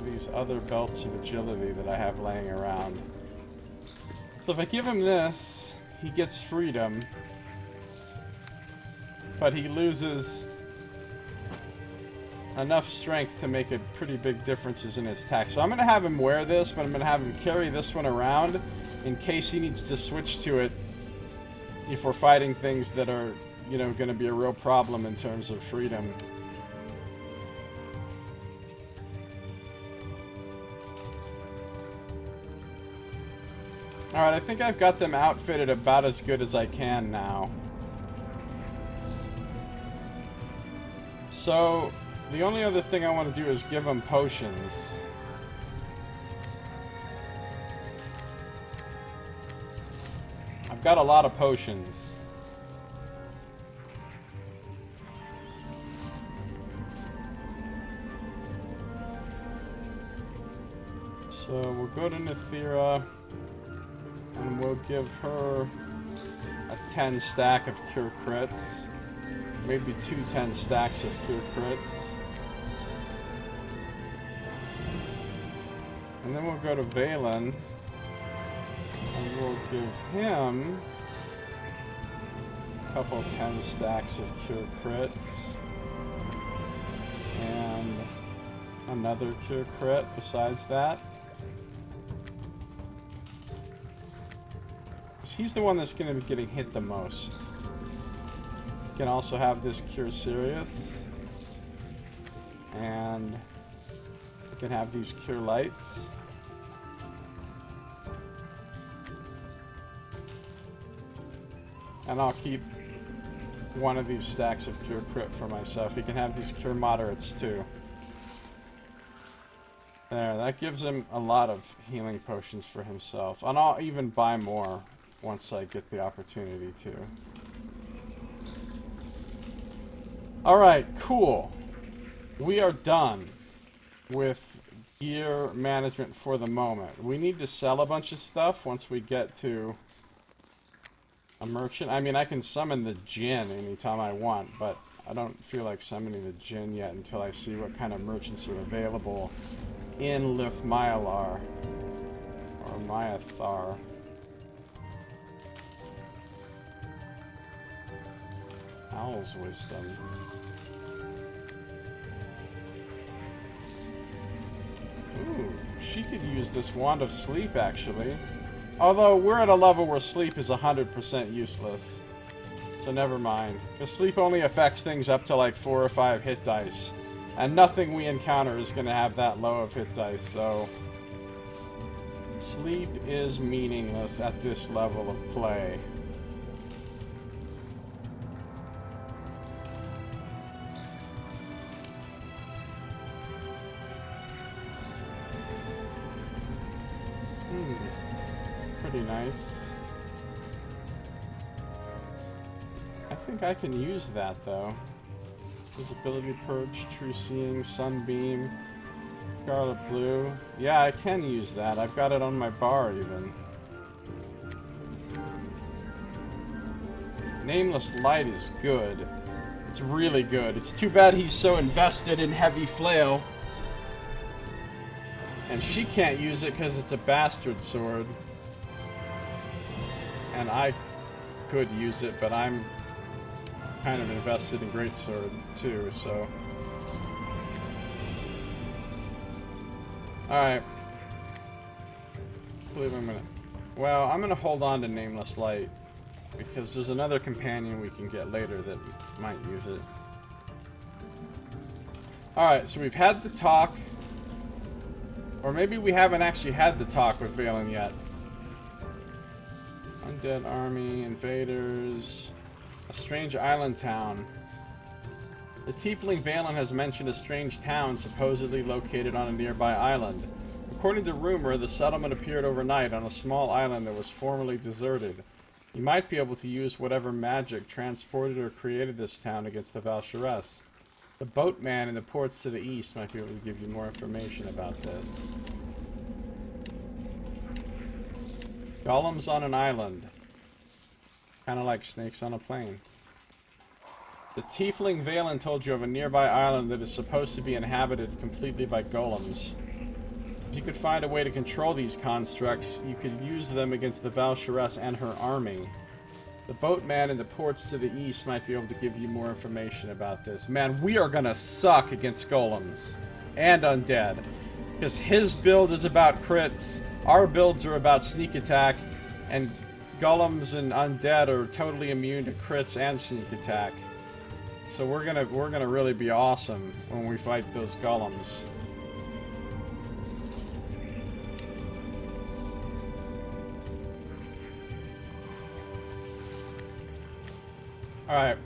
these other belts of agility that I have laying around. So if I give him this, he gets freedom, but he loses enough strength to make a pretty big differences in his attack. So I'm going to have him wear this, but I'm going to have him carry this one around in case he needs to switch to it if we're fighting things that are, you know, going to be a real problem in terms of freedom. Alright, I think I've got them outfitted about as good as I can now. So, the only other thing I want to do is give them potions. I've got a lot of potions. So, we'll go to Nethira. And we'll give her a 10 stack of cure crits. Maybe 2 10 stacks of cure crits. And then we'll go to Valen. And we'll give him a couple 10 stacks of cure crits. And another cure crit besides that. He's the one that's going to be getting hit the most. You can also have this Cure Serious. And you can have these Cure Lights. And I'll keep one of these stacks of Cure Crit for myself. You can have these Cure Moderates too. There, that gives him a lot of healing potions for himself. And I'll even buy more once I get the opportunity to. Alright, cool. We are done with gear management for the moment. We need to sell a bunch of stuff once we get to a merchant. I mean, I can summon the Djinn anytime I want, but I don't feel like summoning the Djinn yet until I see what kind of merchants are available in Lithmyalar. Or Myathar. Owl's Wisdom. Ooh, she could use this Wand of Sleep, actually. Although, we're at a level where sleep is 100% useless. So never mind. Because sleep only affects things up to like 4 or 5 hit dice. And nothing we encounter is going to have that low of hit dice, so... Sleep is meaningless at this level of play. Pretty nice. I think I can use that though. Visibility Purge, True Seeing, Sunbeam, Scarlet Blue. Yeah, I can use that. I've got it on my bar even. Nameless Light is good. It's really good. It's too bad he's so invested in Heavy Flail. And she can't use it because it's a bastard sword. And I could use it, but I'm kind of invested in Greatsword too, so... Alright. I believe I'm gonna... Well, I'm gonna hold on to Nameless Light, because there's another companion we can get later that might use it. Alright, so we've had the talk. Or maybe we haven't actually had the talk with Valen yet. Undead army, invaders, a strange island town. The tiefling Valen has mentioned a strange town supposedly located on a nearby island. According to rumor, the settlement appeared overnight on a small island that was formerly deserted. You might be able to use whatever magic transported or created this town against the Valsharess. The boatman in the ports to the east might be able to give you more information about this. Golems on an island. Kind of like snakes on a plane. The tiefling Valen told you of a nearby island that is supposed to be inhabited completely by golems. If you could find a way to control these constructs, you could use them against the Valsharess and her army. The boatman in the ports to the east might be able to give you more information about this. Man, we are gonna suck against golems. And undead. Because his build is about crits, our builds are about sneak attack, and golems and undead are totally immune to crits and sneak attack. So we're gonna really be awesome when we fight those golems. Alright.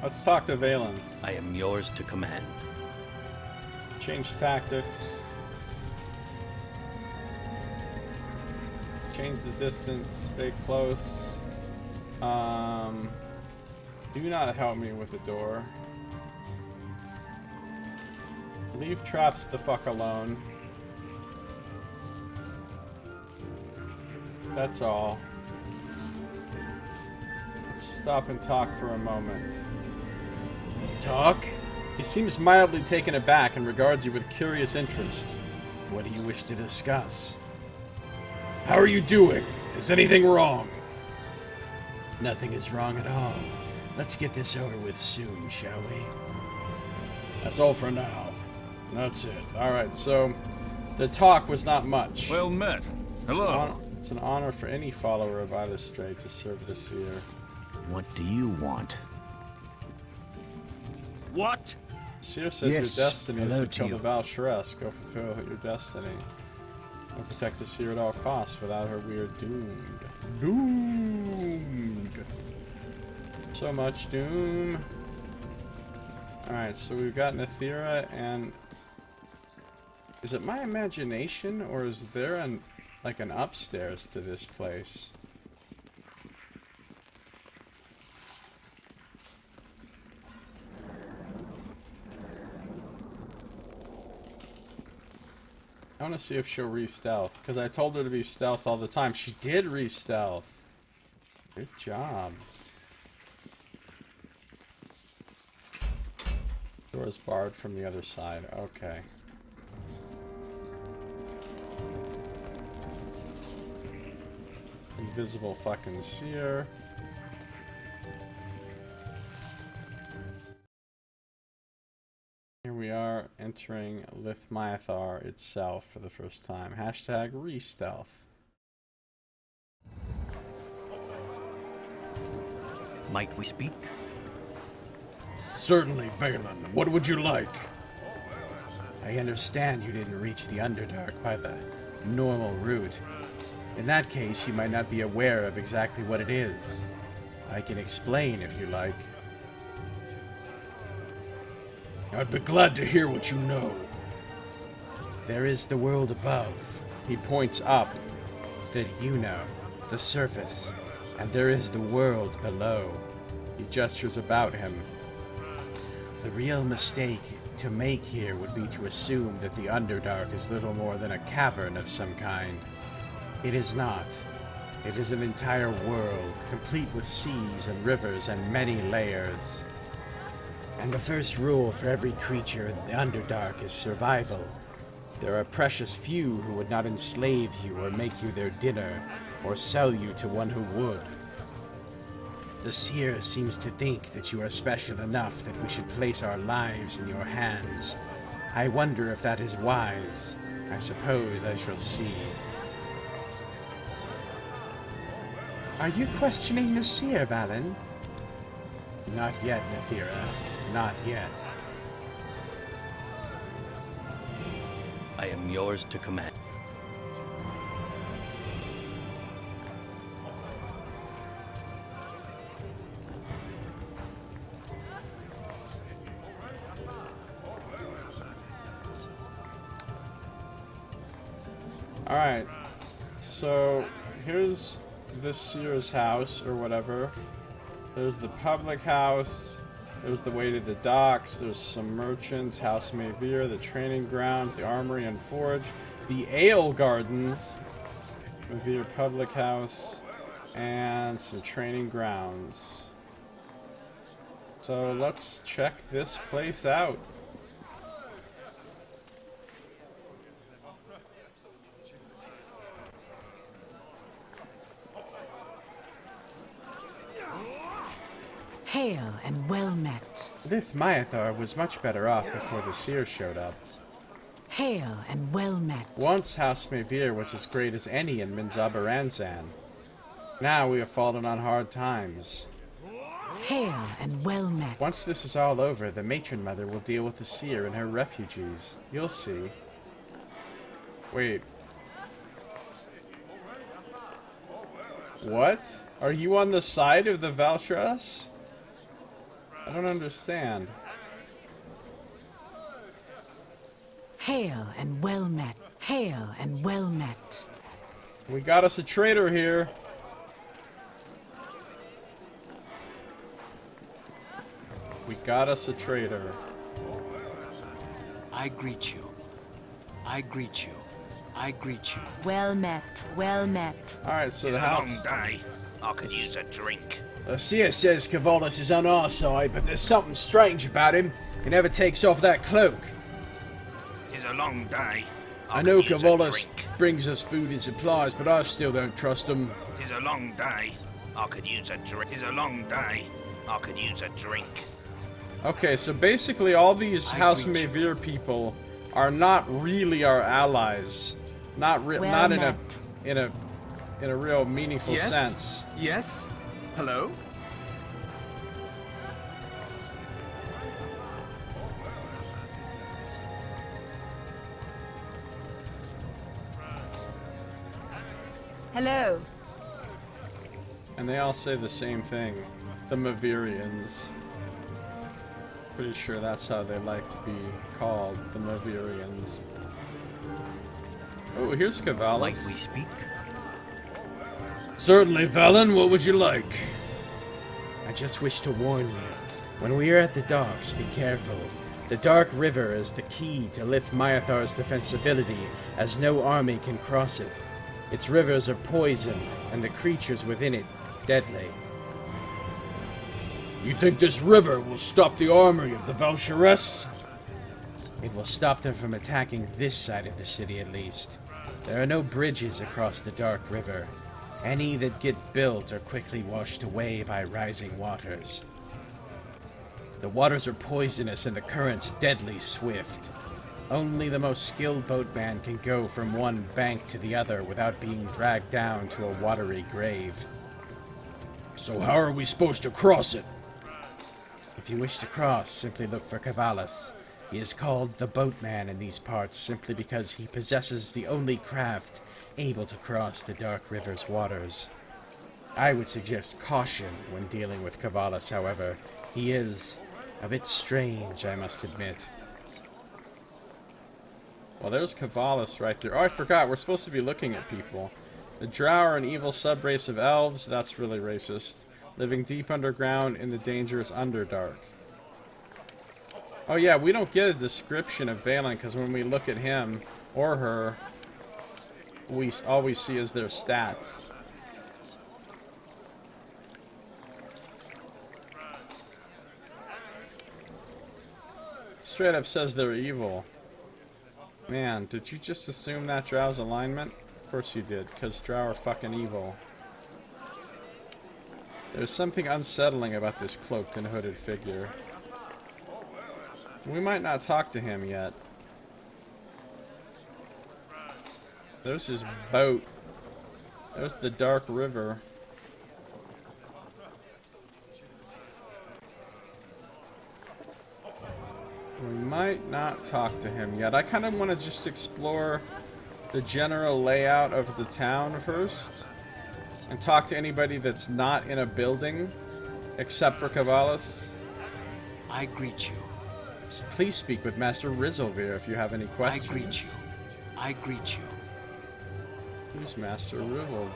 Let's talk to Valen. I am yours to command. Change tactics. Change the distance. Stay close. Do not help me with the door. Leave traps the fuck alone. That's all. stop and talk for a moment. Talk? He seems mildly taken aback and regards you with curious interest. What do you wish to discuss? How are you doing? Is anything wrong? Nothing is wrong at all. Let's get this over with soon, shall we? That's all for now. That's it. Alright, so the talk was not much. Well met. Hello. It's an honor for any follower of Illustrate to serve the seer. What do you want? What? Seer says Yes, your destiny is hello to to kill you. the Valsharess. Go fulfill your destiny. Or protect the seer at all costs. Without her, we are doomed. Doomed! So much doom. Alright, so we've got Nethira and... Is it my imagination, or is there an upstairs to this place? I want to see if she'll re-stealth, because I told her to be stealth all the time. She did re-stealth. Good job. Door's barred from the other side. Okay. Invisible fucking seer. Here we are entering Lithmyathar itself for the first time. Hashtag re-stealth. Might we speak? Certainly, Valen. What would you like? I understand you didn't reach the Underdark by the normal route. In that case, you might not be aware of exactly what it is. I can explain if you like. I'd be glad to hear what you know. There is the world above. He points up. That you know. The surface. And there is the world below. He gestures about him. The real mistake to make here would be to assume that the Underdark is little more than a cavern of some kind. It is not. It is an entire world, complete with seas and rivers and many layers. And the first rule for every creature in the Underdark is survival. There are precious few who would not enslave you or make you their dinner, or sell you to one who would. The seer seems to think that you are special enough that we should place our lives in your hands. I wonder if that is wise. I suppose I shall see. Are you questioning the seer, Valen? Not yet, Nethira. Not yet. I am yours to command. Alright, so here's the seer's house, or whatever. There's the public house, there's the way to the docks, there's some merchants, House Mavir, the training grounds, the armory and forge, the ale gardens, Mavir public house, and some training grounds. So let's check this place out. Hail and well met. Lithmyathar was much better off before the seer showed up. Hail and well met. Once House Mavir was as great as any in Minzabaranzan. Now we have fallen on hard times. Hail and well met. Once this is all over, the matron mother will deal with the seer and her refugees. You'll see. Wait. What? Are you on the side of the Valsharess? I don't understand. Hail and well met. Hail and well met. We got us a traitor here. We got us a traitor. I greet you. I greet you. I greet you. Well met. Well met. Alright, so It's the a house. long day. I could use a drink. Seer says Cavalis is on our side, but there's something strange about him. He never takes off that cloak. It's a long day. I know Cavalis brings us food and supplies, but I still don't trust him. It's a long day. I could use a drink. It's a long day. I could use a drink. Okay, so basically all these House Mavir people are not really our allies. Not in a real meaningful sense. Yes? Hello? Hello. And they all say the same thing. The Mavirians. Pretty sure that's how they like to be called, the Mavirians. Oh, here's Cavalis. Might we speak? Certainly, Valen. What would you like? I just wish to warn you. When we are at the docks, be careful. The Dark River is the key to Lith Myathar's defensibility, as no army can cross it. Its rivers are poison, and the creatures within it deadly. You think this river will stop the army of the Valsharess? It will stop them from attacking this side of the city, at least. There are no bridges across the Dark River. Any that get built are quickly washed away by rising waters. The waters are poisonous and the currents deadly swift. Only the most skilled boatman can go from one bank to the other without being dragged down to a watery grave. So how are we supposed to cross it? If you wish to cross, simply look for Cavalis. He is called the Boatman in these parts simply because he possesses the only craft able to cross the Dark River's waters. I would suggest caution when dealing with Cavalis, however. He is a bit strange, I must admit. Well, there's Cavalis right there. Oh, I forgot, we're supposed to be looking at people. The Drow are an evil subrace of elves. That's really racist. Living deep underground in the dangerous Underdark. Oh yeah, we don't get a description of Valen because when we look at him or her, all we see is their stats. Straight up says they're evil. Man, did you just assume that Drow's alignment? Of course you did, because Drow are fucking evil. There's something unsettling about this cloaked and hooded figure. We might not talk to him yet. There's his boat. There's the Dark River. We might not talk to him yet. I kind of want to just explore the general layout of the town first. And talk to anybody that's not in a building, except for Cavalis. I greet you. Please speak with Master Rizzlevere if you have any questions. I greet you. I greet you. Who's Master Rizzlevere?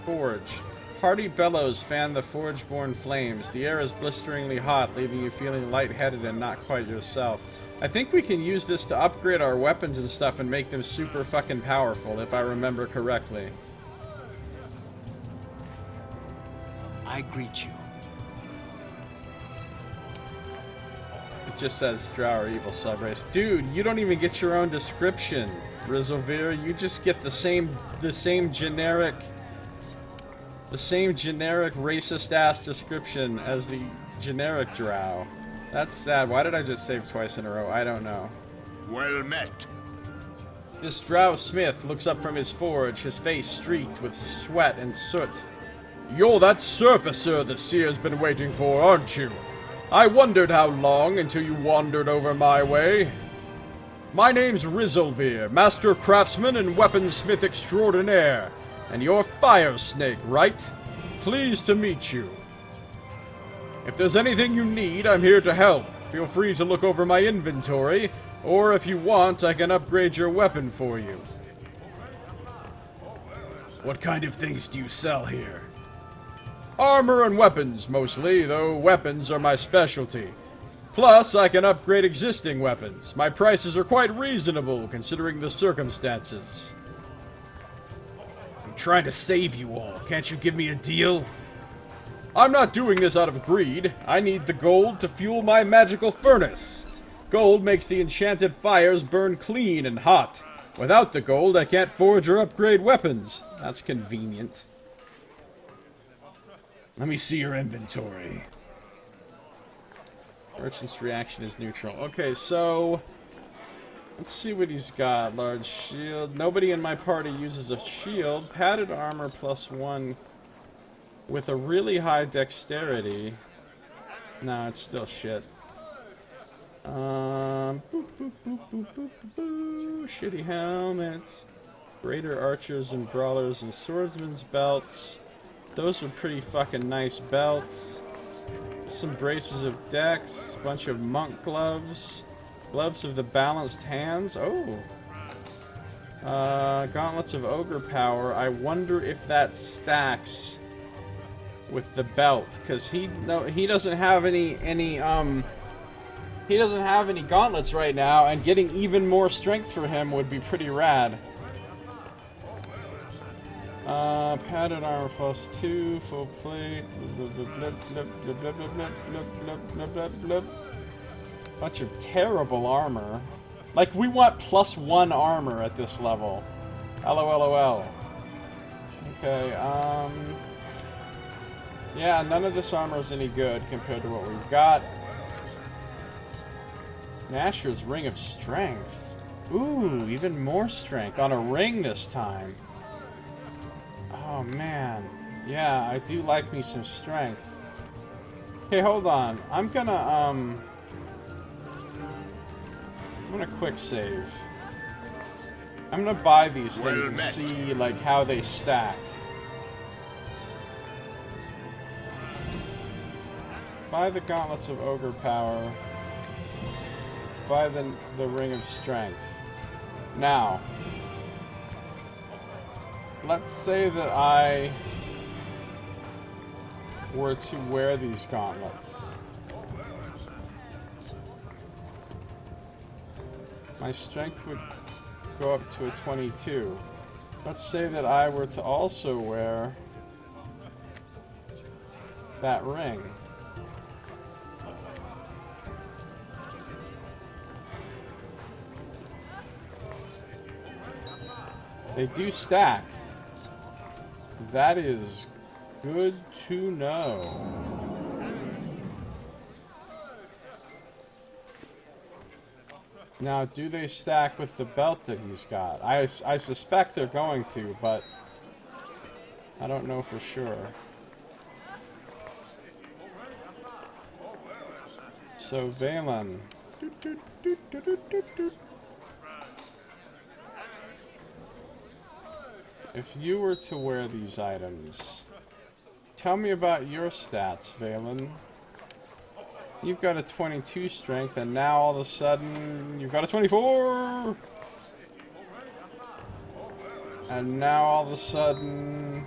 Forge. Hardy bellows fan the forge-born flames. The air is blisteringly hot, leaving you feeling lightheaded and not quite yourself. I think we can use this to upgrade our weapons and stuff and make them super fucking powerful, if I remember correctly. I greet you. It just says Drow are evil subrace. Dude, you don't even get your own description, Rizzlevere. You just get the same generic racist ass description as the generic Drow. That's sad. Why did I just save twice in a row? I don't know. Well met. This Drow smith looks up from his forge, his face streaked with sweat and soot. You're that surfacer the seer's been waiting for, aren't you? I wondered how long until you wandered over my way. My name's Rizzlevere, master craftsman and weaponsmith extraordinaire. And you're Fire Snake, right? Pleased to meet you. If there's anything you need, I'm here to help. Feel free to look over my inventory, or if you want, I can upgrade your weapon for you. What kind of things do you sell here? Armor and weapons, mostly, though weapons are my specialty. Plus, I can upgrade existing weapons. My prices are quite reasonable, considering the circumstances. I'm trying to save you all. Can't you give me a deal? I'm not doing this out of greed. I need the gold to fuel my magical furnace. Gold makes the enchanted fires burn clean and hot. Without the gold, I can't forge or upgrade weapons. That's convenient. Let me see your inventory. Merchant's reaction is neutral. Okay, so... let's see what he's got. Large shield. Nobody in my party uses a shield. Padded armor +1 with a really high dexterity. No, it's still shit. Boop, boop, boop, boop, boop, boop, boop. Shitty helmets. Greater archers and brawlers and swordsmen's belts. Those are pretty fucking nice belts. Some braces of dex. Bunch of monk gloves. Gloves of the balanced hands. Oh. Gauntlets of ogre power. I wonder if that stacks with the belt, because he doesn't have any gauntlets right now, and getting even more strength for him would be pretty rad. Padded armor +2, full plate. Bunch of terrible armor. Like, we want +1 armor at this level. LOLOL. Okay, yeah, none of this armor is any good compared to what we've got. Nasher's Ring of Strength. Ooh, even more strength on a ring this time. Oh, man. Yeah, I do like me some strength. Okay, hold on. I'm gonna quick save. I'm gonna buy these things and see, like, how they stack. Buy the Gauntlets of Ogre Power. Buy the Ring of Strength. Now, let's say that I were to wear these gauntlets. My strength would go up to a 22. Let's say that I were to also wear that ring. They do stack. That is good to know. Now, do they stack with the belt that he's got? I suspect they're going to, but I don't know for sure. So, Valen. If you were to wear these items, tell me about your stats, Valen. You've got a 22 strength, and now all of a sudden, you've got a 24! And now all of a sudden,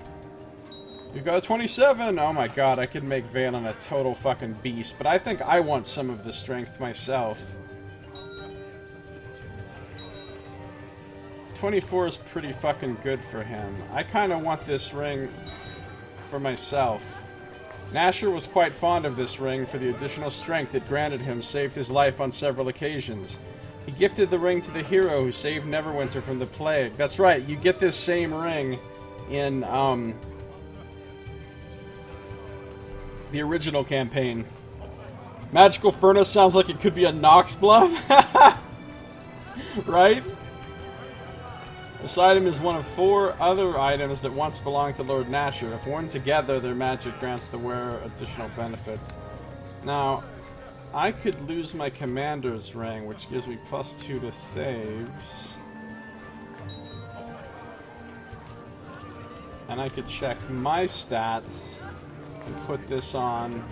you've got a 27! Oh my god, I could make Valen a total fucking beast, but I think I want some of the strength myself. 24 is pretty fucking good for him. I kind of want this ring for myself. Nasher was quite fond of this ring for the additional strength it granted him, saved his life on several occasions. He gifted the ring to the hero who saved Neverwinter from the plague. That's right, you get this same ring in the original campaign. Magical Furnace sounds like it could be a Nox bluff. Right? This item is one of 4 other items that once belonged to Lord Nasher. If worn together, their magic grants the wearer additional benefits. Now, I could lose my Commander's Ring, which gives me +2 to saves. And I could check my stats and put this on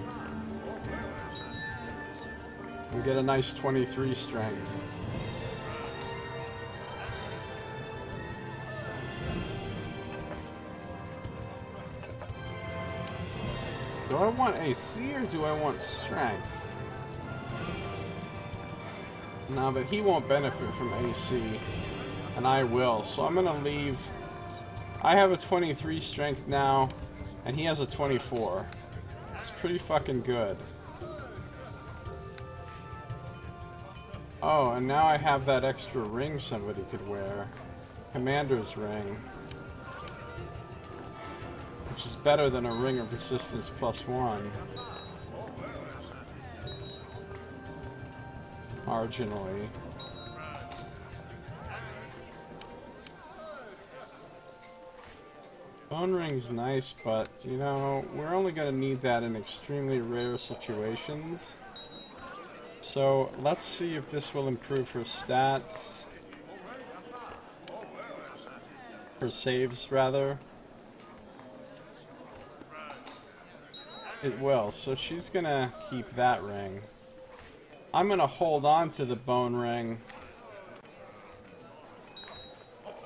and get a nice 23 strength. Do I want AC or do I want strength? No, but he won't benefit from AC, and I will, so I'm gonna leave. I have a 23 strength now, and he has a 24. It's pretty fucking good. Oh, and now I have that extra ring somebody could wear. Commander's ring. Which is better than a ring of resistance +1. Marginally. Bone ring's nice, but, you know, we're only gonna need that in extremely rare situations. So, let's see if this will improve her stats. Her saves, rather. It will, so she's gonna keep that ring. I'm gonna hold on to the bone ring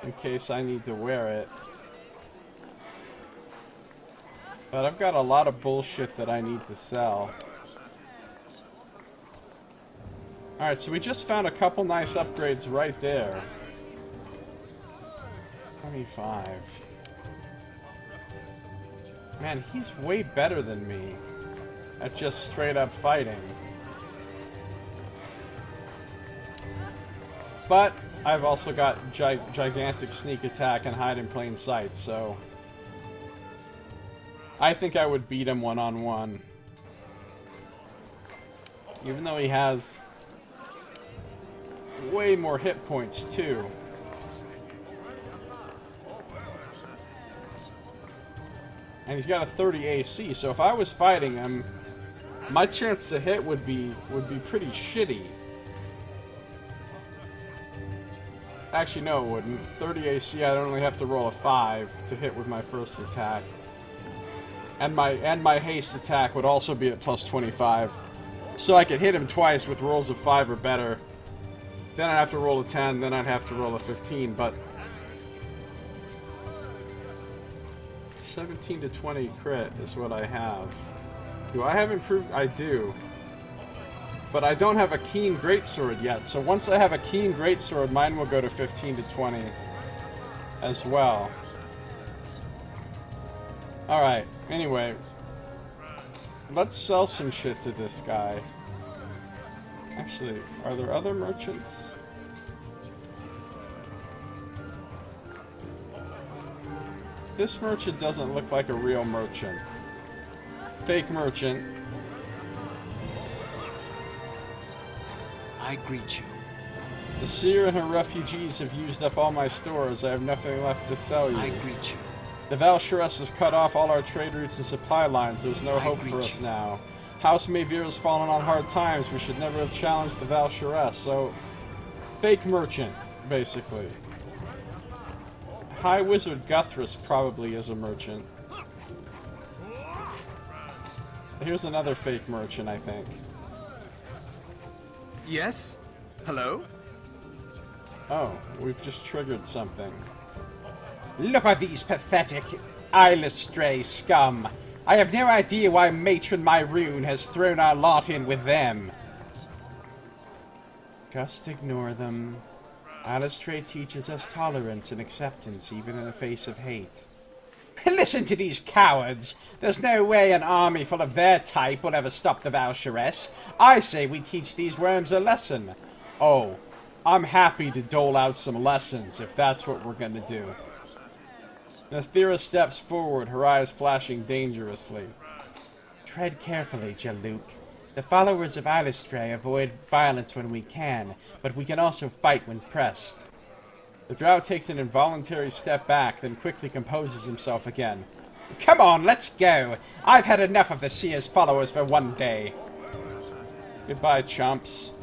in case I need to wear it. But I've got a lot of bullshit that I need to sell. Alright, so we just found a couple nice upgrades right there. 25. Man, he's way better than me at just straight up fighting. But I've also got gigantic sneak attack and hide in plain sight, so I think I would beat him one-on-one. Even though he has way more hit points, too. And he's got a 30 AC, so if I was fighting him, my chance to hit would be pretty shitty. Actually, no, it wouldn't. 30 AC, I'd only have to roll a 5 to hit with my first attack. And my haste attack would also be at +25. So I could hit him twice with rolls of 5 or better. Then I'd have to roll a 10, then I'd have to roll a 15, but 17 to 20 crit is what I have. Do I have improved? I do. But I don't have a keen greatsword yet, so once I have a keen greatsword, mine will go to 15 to 20 as well. Alright, anyway. Let's sell some shit to this guy. Actually, are there other merchants? This merchant doesn't look like a real merchant. Fake merchant. I greet you. The seer and her refugees have used up all my stores. I have nothing left to sell you. I greet you. The Valsharess has cut off all our trade routes and supply lines. There's no hope for us now. House Mavir has fallen on hard times. We should never have challenged the Valsharess. So, fake merchant, basically. High Wizard Guthris probably is a merchant. Here's another fake merchant, I think. Yes? Hello? Oh, we've just triggered something. Look at these pathetic, eyeless stray scum. I have no idea why Matron Myroon has thrown our lot in with them. Just ignore them. Alistray teaches us tolerance and acceptance even in the face of hate. Listen to these cowards. There's no way an army full of their type will ever stop the Valsharess. I say we teach these worms a lesson. Oh, I'm happy to dole out some lessons if that's what we're gonna do. Nathira steps forward, her eyes flashing dangerously. Tread carefully, Jaluk. The followers of Alistray avoid violence when we can, but we can also fight when pressed. The drow takes an involuntary step back, then quickly composes himself again. Come on, let's go. I've had enough of the Seer's followers for one day. Goodbye, chumps.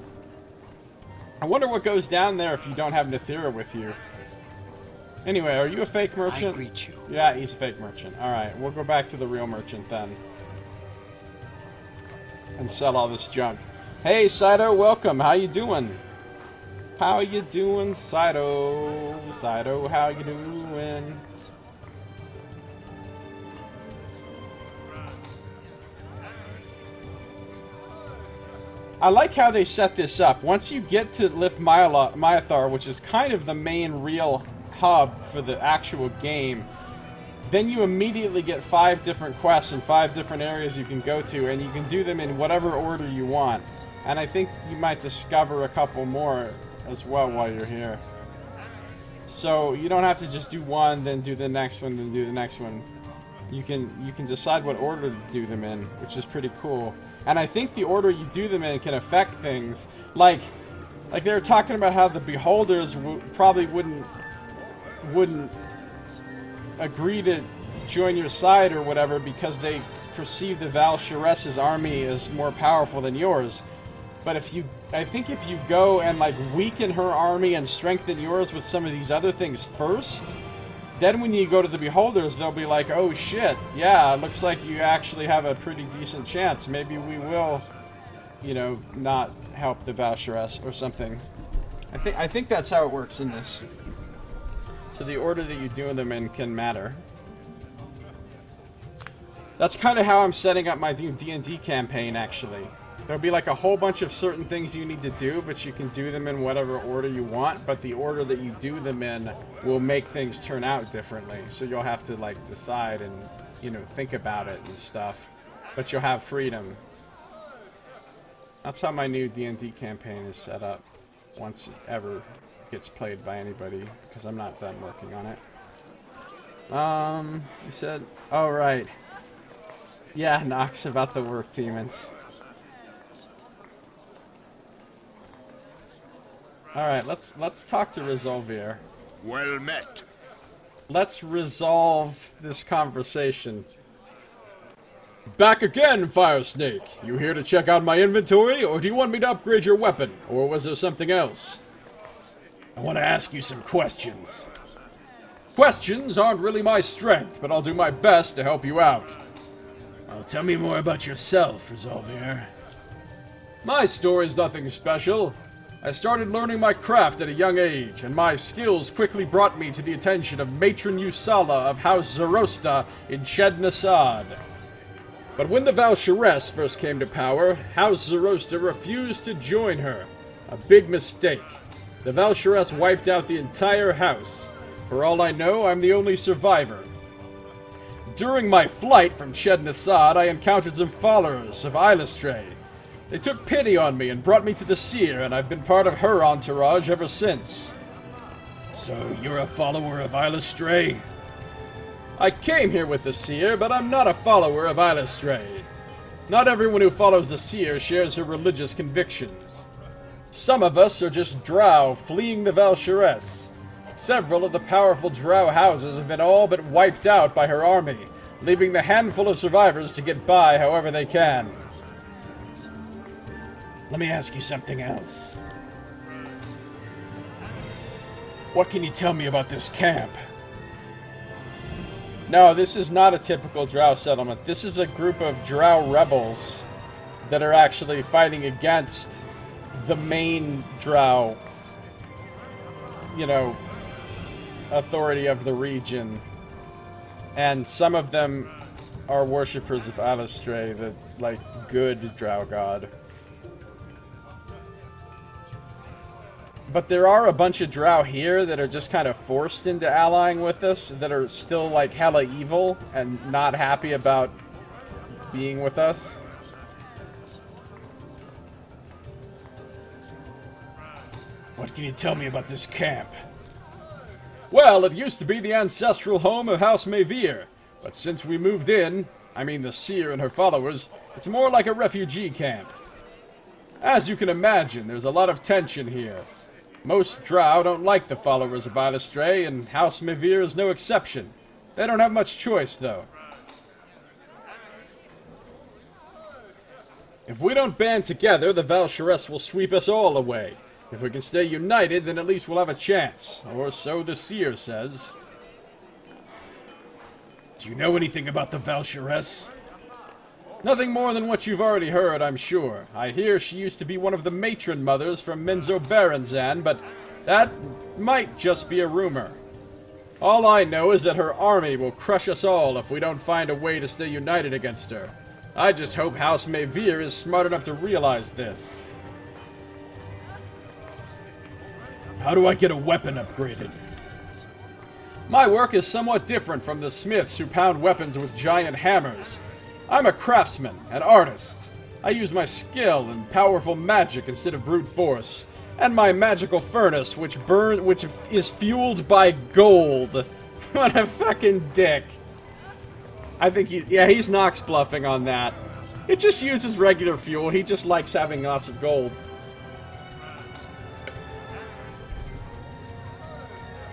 I wonder what goes down there if you don't have Nathira with you. Anyway, are you a fake merchant? I greet you. Yeah, he's a fake merchant. Alright, we'll go back to the real merchant then. And sell all this junk. Hey, Saito, welcome. How you doing? How you doing, Saito? Saito, how you doing? I like how they set this up. Once you get to Lith Myathar, which is kind of the main real hub for the actual game, then you immediately get 5 different quests and 5 different areas you can go to, and you can do them in whatever order you want. And I think you might discover a couple more as well while you're here. So you don't have to just do one, then do the next one, then do the next one. You can decide what order to do them in, which is pretty cool. And I think the order you do them in can affect things. Like they were talking about how the Beholders probably wouldn't agree to join your side or whatever because they perceive the Valsharess's army as more powerful than yours. But I think if you go and like weaken her army and strengthen yours with some of these other things first, then when you go to the Beholders, they'll be like, oh shit, yeah, it looks like you actually have a pretty decent chance. Maybe we will, you know, not help the Valsharess or something. I think that's how it works in this. So the order that you do them in can matter. That's kind of how I'm setting up my D&D campaign, actually. There'll be like a whole bunch of certain things you need to do, but you can do them in whatever order you want, but the order that you do them in will make things turn out differently. So you'll have to like decide and, you know, think about it and stuff. But you'll have freedom. That's how my new D&D campaign is set up, once it ever gets played by anybody, because I'm not done working on it. You said, oh right. Yeah, Nox, about the work demons. Alright, let's talk to Resolvier. Well met. Let's resolve this conversation. Back again, Fire Snake. You here to check out my inventory, or do you want me to upgrade your weapon? Or was there something else? I want to ask you some questions. Questions aren't really my strength, but I'll do my best to help you out. Tell me more about yourself, Resolvier. My story's nothing special. I started learning my craft at a young age, and my skills quickly brought me to the attention of Matron Usala of House Zarosta in Shed-Nasad. But when the Valsharess first came to power, House Zarosta refused to join her. A big mistake. The Valsharess wiped out the entire house. For all I know, I'm the only survivor. During my flight from Shed-Nasad, I encountered some followers of Illustrae. They took pity on me and brought me to the Seer, and I've been part of her entourage ever since. So you're a follower of Illustrae? I came here with the Seer, but I'm not a follower of Illustrae. Not everyone who follows the Seer shares her religious convictions. Some of us are just drow fleeing the Valsharess. Several of the powerful drow houses have been all but wiped out by her army, leaving the handful of survivors to get by however they can. Let me ask you something else. What can you tell me about this camp? No, this is not a typical drow settlement. This is a group of drow rebels that are actually fighting against the main drow, you know, authority of the region. And some of them are worshippers of Illustrae, the, like, good drow god. But there are a bunch of drow here that are just kind of forced into allying with us, that are still, like, hella evil and not happy about being with us. What can you tell me about this camp? Well, it used to be the ancestral home of House Mavir, but since we moved in, I mean the Seer and her followers, it's more like a refugee camp. As you can imagine, there's a lot of tension here. Most drow don't like the followers of Illustrae, and House Mavir is no exception. They don't have much choice, though. If we don't band together, the Valsharess will sweep us all away. If we can stay united, then at least we'll have a chance. Or so the Seer says. Do you know anything about the Valsharess? Nothing more than what you've already heard, I'm sure. I hear she used to be one of the matron mothers from Menzo Baranzan, but that might just be a rumor. All I know is that her army will crush us all if we don't find a way to stay united against her. I just hope House Mavir is smart enough to realize this. How do I get a weapon upgraded? My work is somewhat different from the smiths who pound weapons with giant hammers. I'm a craftsman, an artist. I use my skill and powerful magic instead of brute force, and my magical furnace, which is fueled by gold. What a fucking dick. I think he's Nox bluffing on that. It just uses regular fuel. He just likes having lots of gold.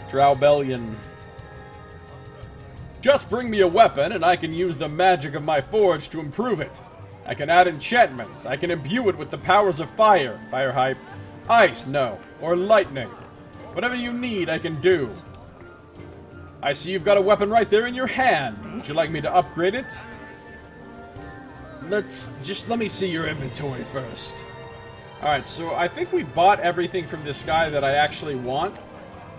Drowbellion. Just bring me a weapon and I can use the magic of my forge to improve it. I can add enchantments. I can imbue it with the powers of fire. Fire hype. Ice, no. Or lightning. Whatever you need, I can do. I see you've got a weapon right there in your hand. Would you like me to upgrade it? Let me see your inventory first. Alright, so I think we bought everything from this guy that I actually want.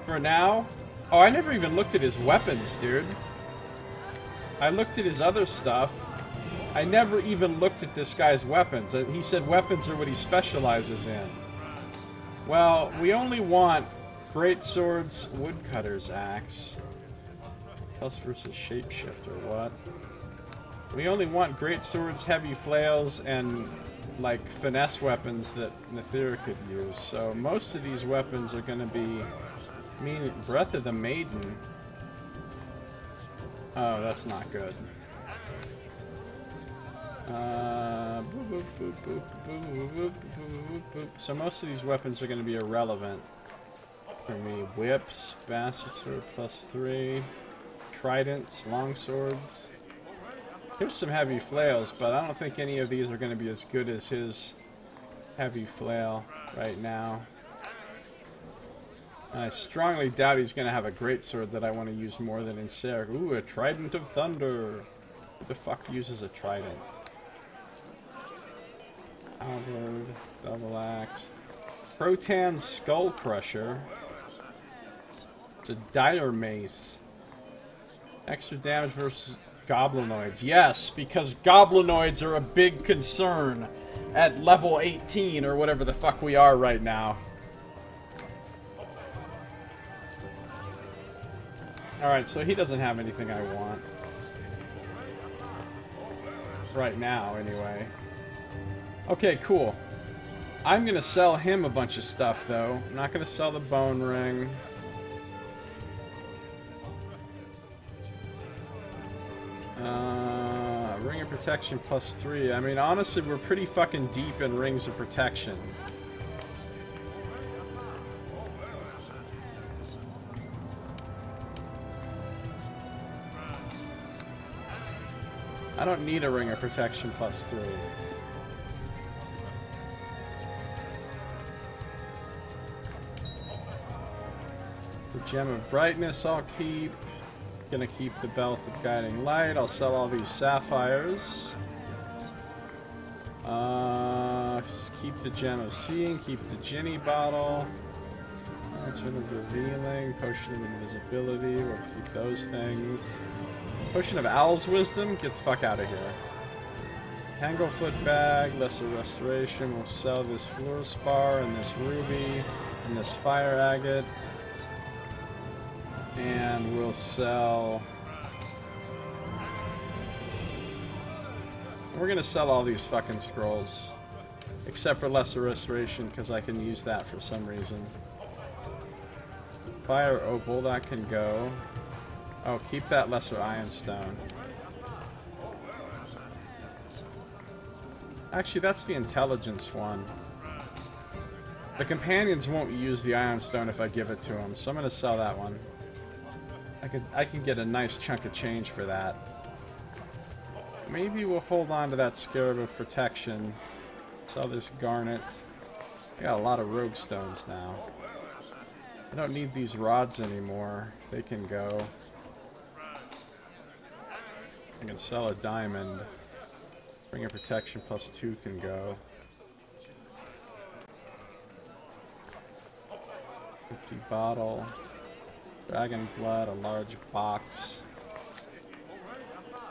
For now. Oh, I never even looked at his weapons, dude. I looked at his other stuff. I never even looked at this guy's weapons. He said weapons are what he specializes in. Well, we only want great swords, woodcutter's axe. Plus versus shapeshifter, what? We only want great swords, heavy flails, and like finesse weapons that Nethera could use. So most of these weapons are going to be. I mean, Breath of the Maiden. Oh, that's not good. So most of these weapons are going to be irrelevant for me. Whips, bastard sword +3, tridents, longswords. Here's some heavy flails, but I don't think any of these are going to be as good as his heavy flail right now. And I strongly doubt he's going to have a greatsword that I want to use more than in Serg. Ooh, a Trident of Thunder. Who the fuck uses a trident? Halberd, double axe. Protan's Skull Crusher. It's a dire mace. Extra damage versus goblinoids. Yes, because goblinoids are a big concern at level 18 or whatever the fuck we are right now. Alright, so he doesn't have anything I want. Right now, anyway. Okay, cool. I'm gonna sell him a bunch of stuff, though. I'm not gonna sell the bone ring. Ring of Protection +3. I mean, honestly, we're pretty fucking deep in Rings of Protection. I don't need a Ring of Protection +3. The Gem of Brightness I'll keep. Gonna keep the Belt of Guiding Light. I'll sell all these sapphires. Keep the Gem of Seeing. Keep the Ginny bottle. Potion of Revealing. Potion of Invisibility. We'll keep those things. Potion of Owl's Wisdom. Get the fuck out of here. Tanglefoot Bag. Lesser Restoration. We'll sell this Fluorspar and this Ruby and this Fire Agate. And we'll sell... We're gonna sell all these fucking scrolls. Except for Lesser Restoration, because I can use that for some reason. Fire Opal, that can go. Oh, keep that Lesser Ironstone. Actually, that's the Intelligence one. The Companions won't use the Ironstone if I give it to them, so I'm gonna sell that one. I can get a nice chunk of change for that. Maybe we'll hold on to that Scarab of Protection. Sell this Garnet. I got a lot of Rogue Stones now. I don't need these rods anymore. They can go. I can sell a diamond. Ring of Protection +2 can go. 50 bottle. Dragon Blood, a large box.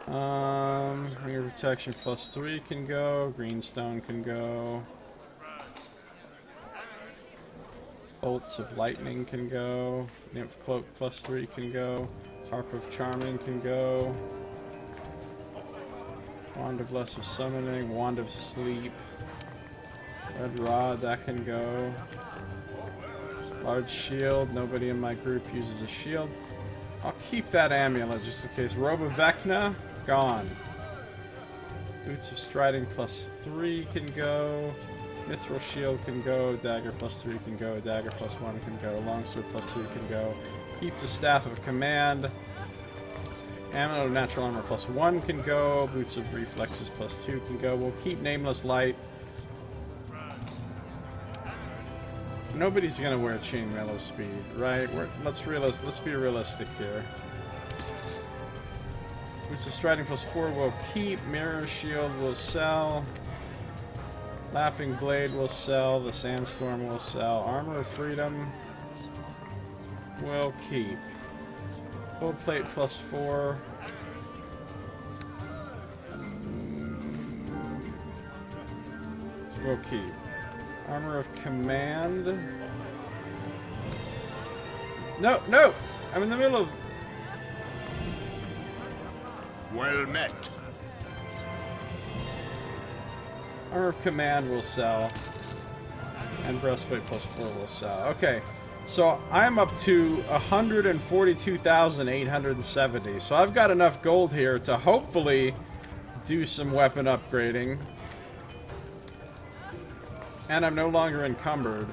Ring of Protection +3 can go. Greenstone can go. Bolts of Lightning can go. Nymph Cloak +3 can go. Harp of Charming can go. Wand of Lesser Summoning. Wand of Sleep. Red Rod, that can go. Large Shield. Nobody in my group uses a shield. I'll keep that amulet just in case. Robe of Vecna, gone. Boots of Striding +3 can go. Mithril Shield can go. Dagger +3 can go. Dagger +1 can go. Longsword +3 can go. Keep the Staff of Command. Amulet of Natural Armor +1 can go. Boots of Reflexes +2 can go. We'll keep Nameless Light. Nobody's gonna wear Chainmail of Speed, right? Let's be realistic here. Boots of Striding +4 will keep. Mirror Shield will sell. Laughing Blade will sell. The Sandstorm will sell. Armor of Freedom will keep. Gold Plate +4. Will keep. Armor of Command. No, no! I'm in the middle of... Well met. Armor of Command will sell. And Breastplate +4 will sell. Okay, so I'm up to 142,870. So I've got enough gold here to hopefully do some weapon upgrading. And I'm no longer encumbered.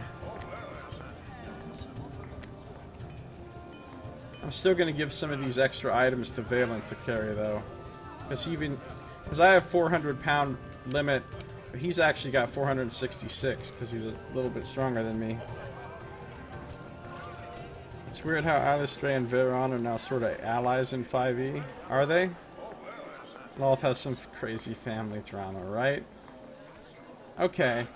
I'm still going to give some of these extra items to Valent to carry, though. Because I have 400-pound limit, but he's actually got 466, because he's a little bit stronger than me. It's weird how Alistair and Veyron are now sort of allies in 5e. Are they? Lolth has some crazy family drama, right? Okay.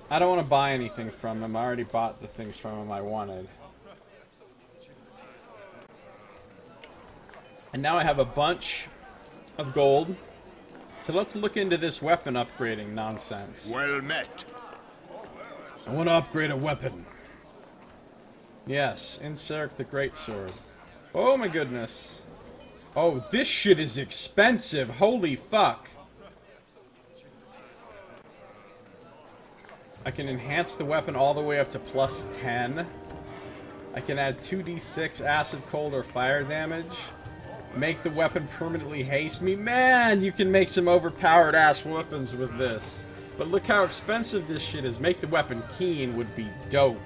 I don't want to buy anything from him. I already bought the things from him I wanted. And now I have a bunch of gold. So let's look into this weapon upgrading nonsense. Well met. I want to upgrade a weapon. Yes, Inseric the Greatsword. Oh my goodness. Oh, this shit is expensive. Holy fuck. I can enhance the weapon all the way up to +10. I can add 2d6 acid, cold, or fire damage. Make the weapon permanently haste me. Man, you can make some overpowered ass weapons with this. But look how expensive this shit is. Make the weapon keen would be dope.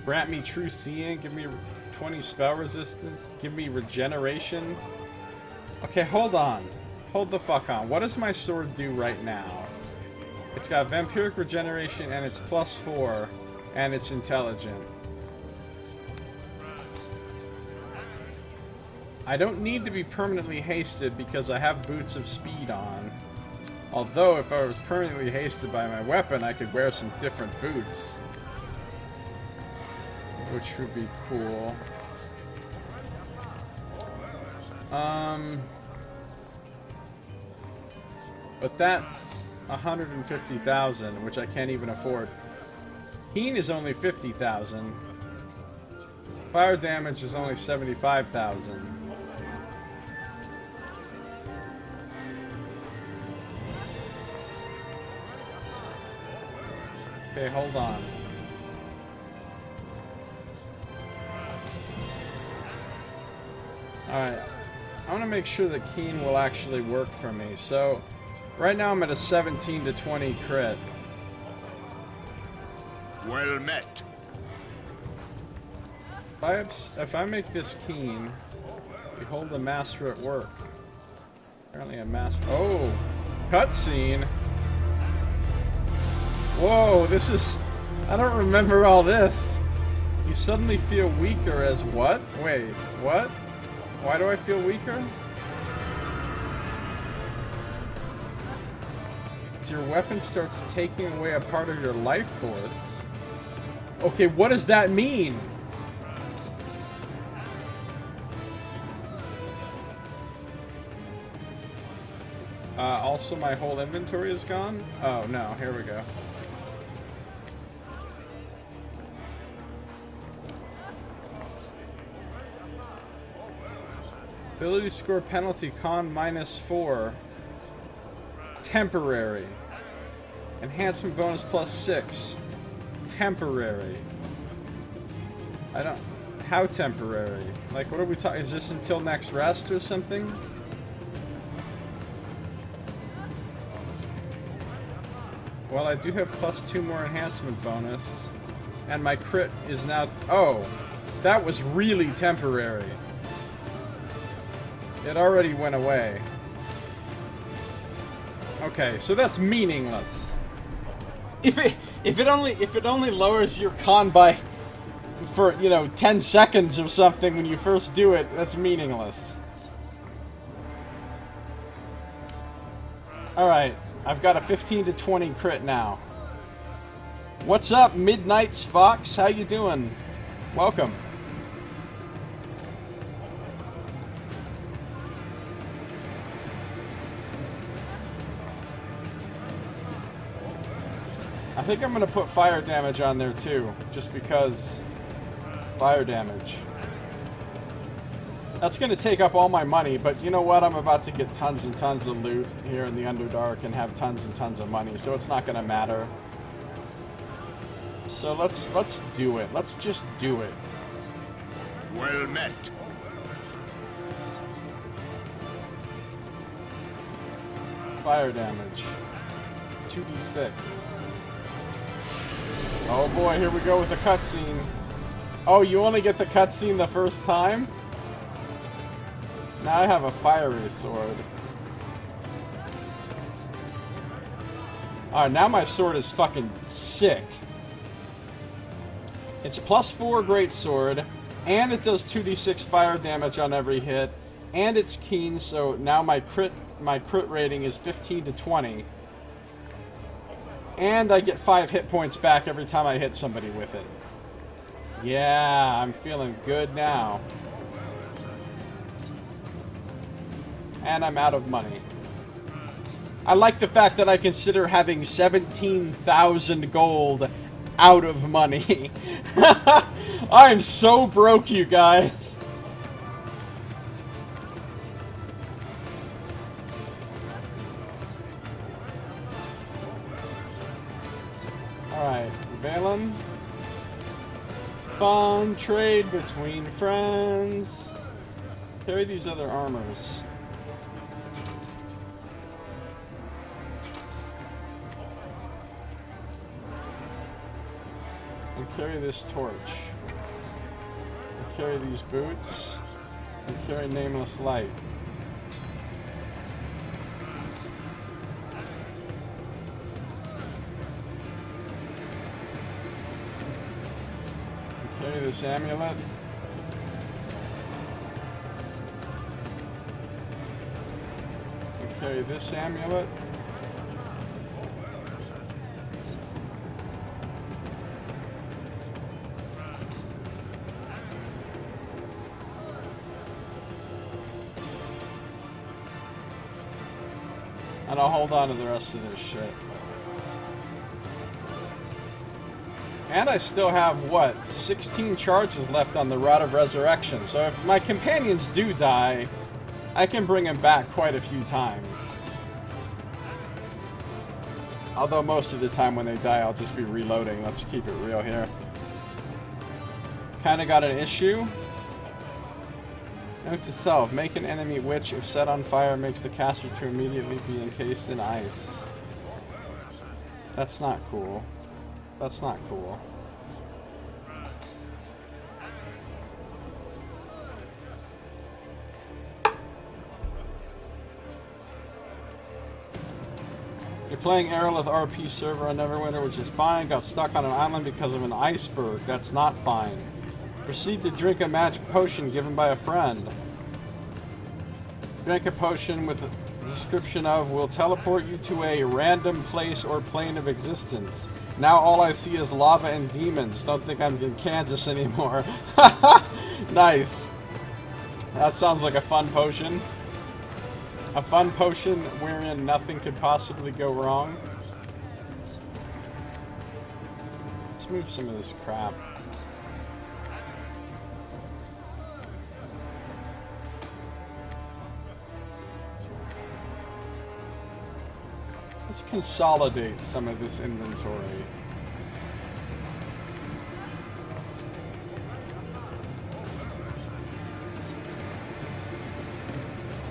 Grant me true seeing. Give me 20 spell resistance. Give me regeneration. Okay, hold on. Hold the fuck on. What does my sword do right now? It's got vampiric regeneration and it's +4 and it's intelligent. I don't need to be permanently hasted because I have boots of speed on. Although if I was permanently hasted by my weapon, I could wear some different boots. Which would be cool. But that's 150,000, which I can't even afford. Keen is only 50,000. Fire damage is only 75,000. Okay, hold on. Alright. I want to make sure that Keen will actually work for me. So, right now I'm at a 17 to 20 crit. Well met. If I make this Keen, behold the master at work. Apparently a master. Oh! Cutscene! Whoa, this is... I don't remember all this. You suddenly feel weaker as what? Wait, what? Why do I feel weaker? So your weapon starts taking away a part of your life force. Okay, what does that mean? Also my whole inventory is gone? Oh no, here we go. Ability score penalty, con -4. Temporary. Enhancement bonus +6. Temporary. I don't... How temporary? Like, what are we talking? Is this until next rest or something? Well, I do have +2 more enhancement bonus. And my crit is now... Oh! That was really temporary. It already went away. Okay, so that's meaningless. If it only lowers your con by, for, you know, 10 seconds or something when you first do it, that's meaningless. Alright, I've got a 15 to 20 crit now. What's up, Midnight's Fox? How you doing? Welcome. I think I'm going to put fire damage on there too, just because fire damage. That's going to take up all my money, but you know what? I'm about to get tons and tons of loot here in the Underdark and have tons and tons of money, so it's not going to matter. So let's do it. Let's just do it. Well met. Fire damage. 2d6. Oh boy, here we go with the cutscene. Oh, you only get the cutscene the first time? Now I have a fiery sword. Alright, now my sword is fucking sick. It's a +4 greatsword, and it does 2d6 fire damage on every hit, and it's keen, so now my crit rating is 15 to 20. And I get 5 hit points back every time I hit somebody with it. Yeah, I'm feeling good now. And I'm out of money. I like the fact that I consider having 17,000 gold out of money. I'm so broke, you guys. Alright, Valen. Bond trade between friends. Carry these other armors. And carry this torch. And carry these boots. And carry Nameless Light. Carry this amulet. And carry this amulet. And I'll hold on to the rest of this shit. And I still have, what, 16 charges left on the Rod of Resurrection. So if my companions do die, I can bring them back quite a few times. Although most of the time when they die, I'll just be reloading. Let's keep it real here. Kinda got an issue. Note to self, make an enemy which, if set on fire, makes the caster to immediately be encased in ice. That's not cool. That's not cool. You're playing Aerolith RP server on Neverwinter, which is fine. Got stuck on an island because of an iceberg. That's not fine. Proceed to drink a magic potion given by a friend. Drink a potion with a description of will teleport you to a random place or plane of existence. Now all I see is lava and demons. Don't think I'm in Kansas anymore. Nice. That sounds like a fun potion. A fun potion wherein nothing could possibly go wrong. Let's move some of this crap. Let's consolidate some of this inventory.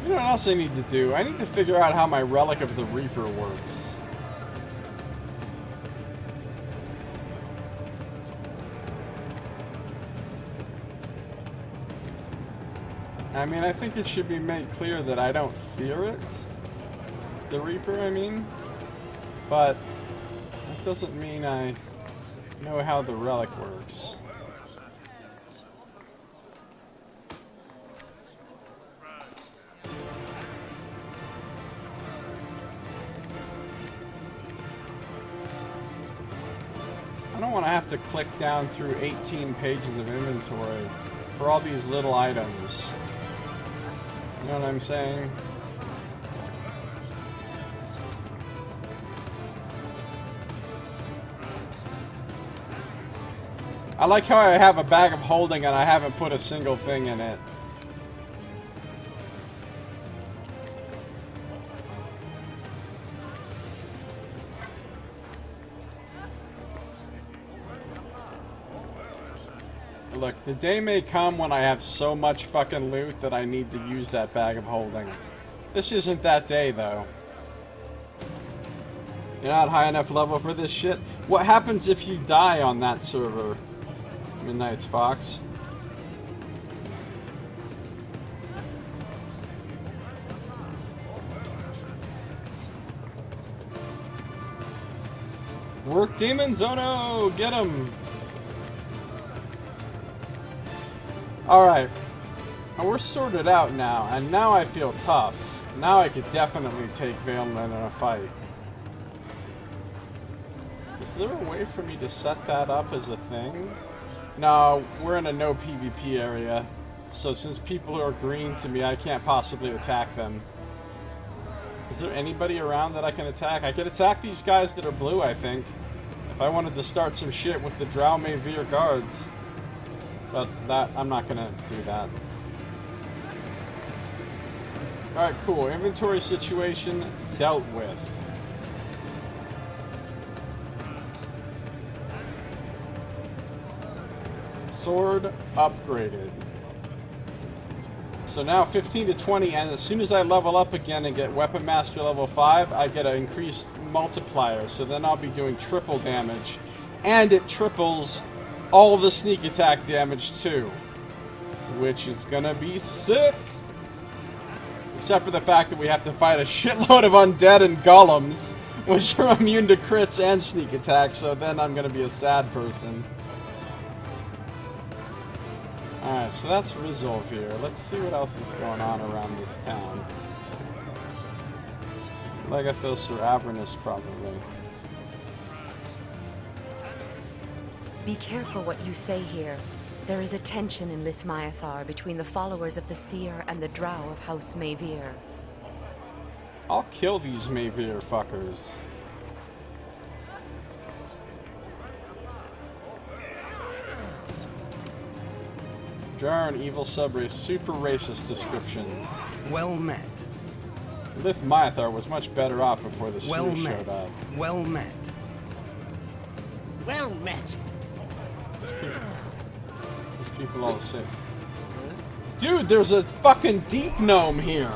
You know what else I need to do? I need to figure out how my Relic of the Reaper works. I mean, I think it should be made clear that I don't fear it. The Reaper, I mean. But that doesn't mean I know how the relic works. I don't want to have to click down through 18 pages of inventory for all these little items. You know what I'm saying? I like how I have a bag of holding and I haven't put a single thing in it. Look, the day may come when I have so much fucking loot that I need to use that bag of holding. This isn't that day, though. You're not high enough level for this shit? What happens if you die on that server? Midnight's Fox. Work demons? Oh no! Get him! Alright. We're sorted out now, and now I feel tough. Now I could definitely take Valenland in a fight. Is there a way for me to set that up as a thing? No, we're in a no PvP area. So since people are green to me, I can't possibly attack them. Is there anybody around that I can attack? I could attack these guys that are blue, I think. If I wanted to start some shit with the Drow Mavir guards. But that, I'm not gonna do that. Alright, cool. Inventory situation dealt with. Sword upgraded. So now 15 to 20, and as soon as I level up again and get Weapon Master level 5, I get an increased multiplier. So then I'll be doing triple damage. And it triples all the sneak attack damage too. Which is gonna be sick! Except for the fact that we have to fight a shitload of undead and golems, which are immune to crits and sneak attack, so then I'm gonna be a sad person. Alright, so that's Resolve here. Let's see what else is going on around this town. Legathos or Avernus, probably. Be careful what you say here. There is a tension in Lithmyathar between the followers of the Seer and the Drow of House Mavir. I'll kill these Mavir fuckers. Jarn, evil subrace, super racist descriptions. Well met. Lithmyathar was much better off before the Seer showed up. Well met. Well met. These people all the same. Dude, there's a fucking deep gnome here!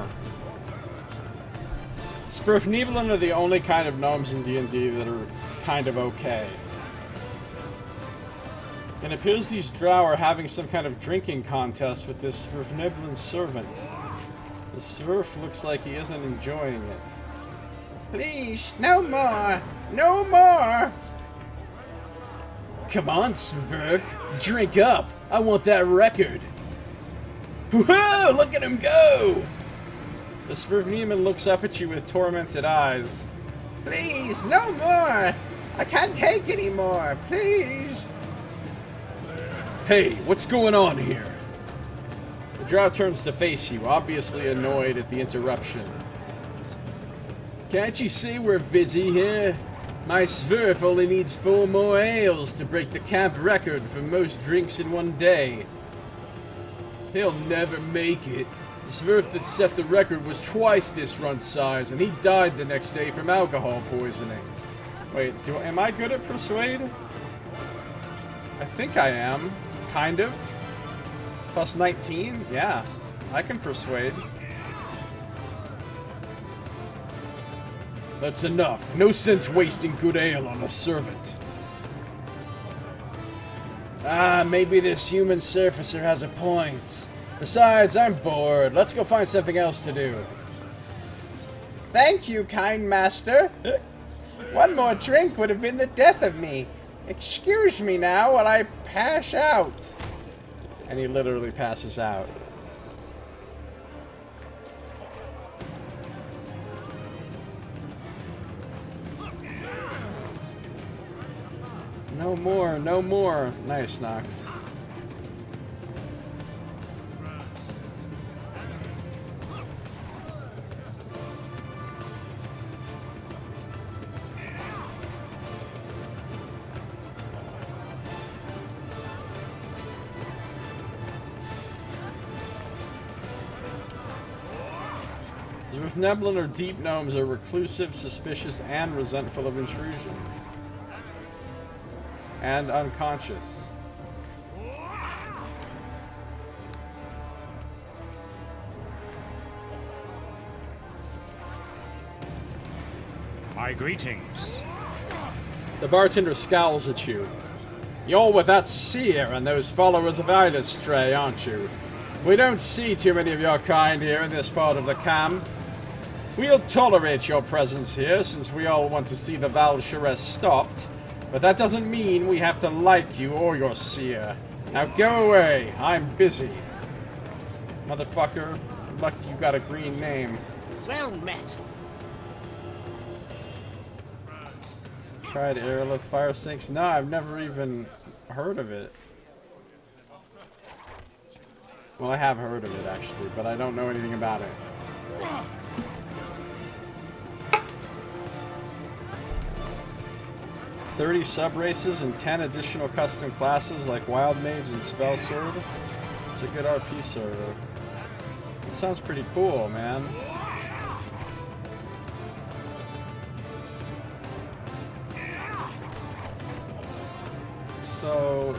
Svirfneblin are the only kind of gnomes in D&D that are kind of okay. It appears these drow are having some kind of drinking contest with this Svirfneblin servant. The Svirf looks like he isn't enjoying it. Please, no more! No more! Come on, Svirf, drink up! I want that record! Whoa! Look at him go! The Svirfneblin looks up at you with tormented eyes. Please, no more! I can't take any more, please! Hey, what's going on here? The drow turns to face you, obviously annoyed at the interruption. Can't you see we're busy here? My Svirf only needs 4 more ales to break the camp record for most drinks in one day. He'll never make it. The Swerve that set the record was twice this run's size, and he died the next day from alcohol poisoning. Wait, am I good at Persuade? I think I am. Kind of. Plus 19? Yeah, I can Persuade. That's enough. No sense wasting good ale on a servant. Ah, maybe this human surfacer has a point. Besides, I'm bored. Let's go find something else to do. Thank you, kind master. One more drink would have been the death of me. Excuse me now while I pass out. And he literally passes out. No more, no more. Nice, Nox. The Neverwinter or deep gnomes are reclusive, suspicious, and resentful of intrusion. And unconscious. My greetings. The bartender scowls at you. You're with that seer and those followers of Ilustray, aren't you? We don't see too many of your kind here in this part of the camp. We'll tolerate your presence here, since we all want to see the Valsharess stopped. But that doesn't mean we have to like you or your seer. Now go away. I'm busy. Motherfucker. Lucky you got a green name. Well met. Tried airlift fire sinks? No, I've never even heard of it. Well, I have heard of it, actually, but I don't know anything about it. "30 sub-races and 10 additional custom classes like Wild Mage and Spell Sword. It's a good RP server. It sounds pretty cool, man. So,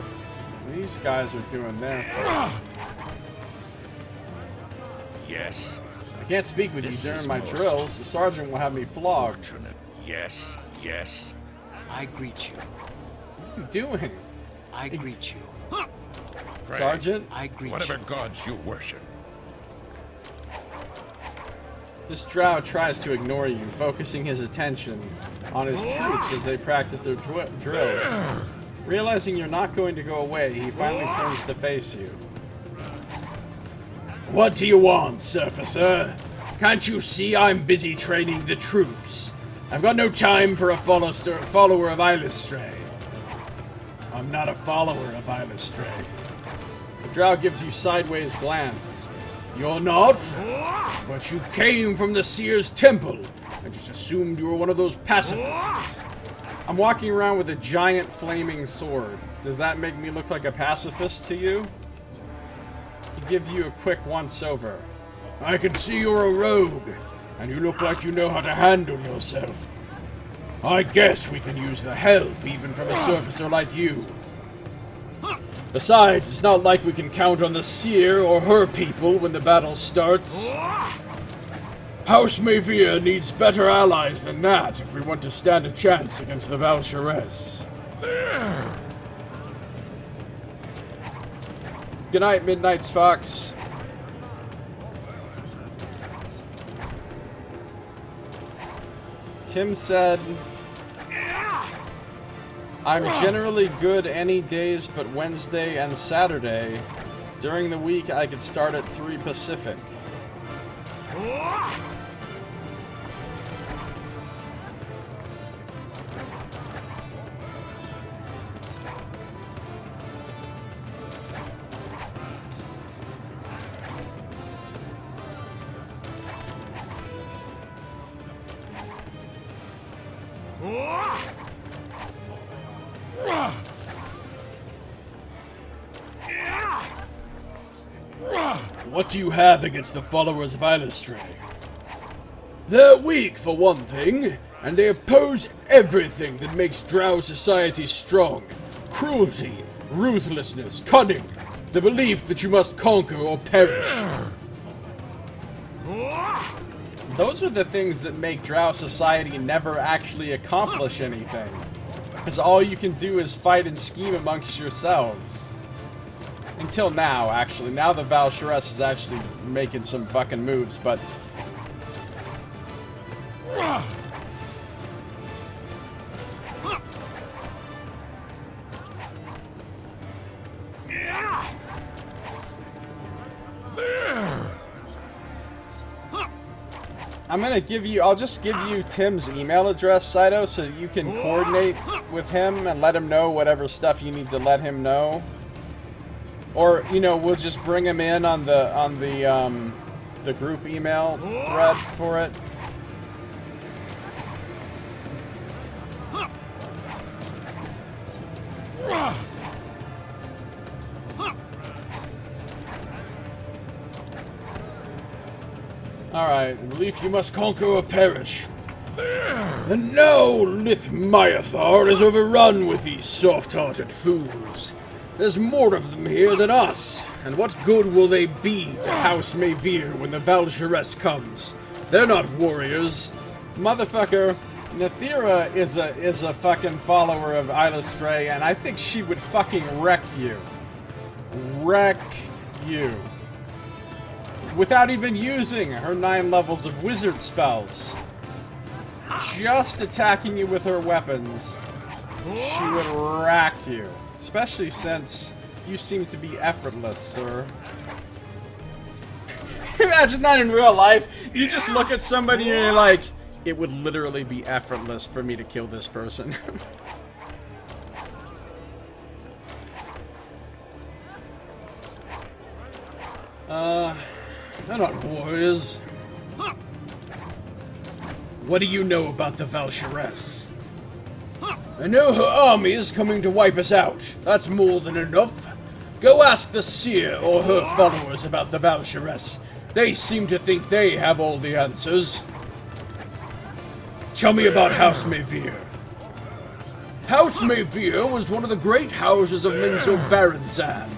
these guys are doing their thing. Yes. I can't speak with you during my drills. The sergeant will have me flogged. Fortunate. Yes, yes. I greet you. What are you doing? I greet you. Pray. Sergeant? I greet Whatever you. gods you worship. This drow tries to ignore you, focusing his attention on his troops as they practice their drills. Realizing you're not going to go away, he finally turns to face you. What do you want, surfacer? Can't you see I'm busy training the troops? I've got no time for a follower of Ilustray. I'm not a follower of Ilustray. The drow gives you sideways glance. You're not? But you came from the Seer's Temple. I just assumed you were one of those pacifists. I'm walking around with a giant flaming sword. Does that make me look like a pacifist to you? He gives you a quick once-over. I can see you're a rogue, and you look like you know how to handle yourself. I guess we can use the help even from a surfacer like you. Besides, it's not like we can count on the Seer or her people when the battle starts. House Mavia needs better allies than that if we want to stand a chance against the Valsharess. Good night, Midnight's Fox. Tim said, I'm generally good any days but Wednesday and Saturday. During the week, I could start at 3 Pacific. what do you have against the followers of Illustrae? They're weak, for one thing, and they oppose everything that makes Drow society strong. Cruelty, ruthlessness, cunning, the belief that you must conquer or perish. Those are the things that make Drow society never actually accomplish anything. Because all you can do is fight and scheme amongst yourselves. Until now, actually. Now the Val'Sharess is actually making some fucking moves, but... I'm gonna give you, I'll just give you Tim's email address, Saito, so you can coordinate with him and let him know whatever stuff you need to let him know. Or, you know, we'll just bring him in on the group email thread for it. Alright, belief you must conquer or perish. And now Lith-Myathar is overrun with these soft-hearted fools. There's more of them here than us, and what good will they be to House Mavir when the Val'Sharess comes? They're not warriors. Motherfucker, Nathira is a fucking follower of Illustrae, and I think she would fucking wreck you. Wreck you. Without even using her 9 levels of wizard spells. Just attacking you with her weapons, she would rack you. Especially since you seem to be effortless, sir. Imagine that in real life. You just look at somebody and you're like, it would literally be effortless for me to kill this person. They're not warriors. What do you know about the Val'Sharess? I know her army is coming to wipe us out. That's more than enough. Go ask the seer or her followers about the Val'Sharess. They seem to think they have all the answers. Tell me about House Mavir. House Mavir was one of the great houses of Menzoberranzan.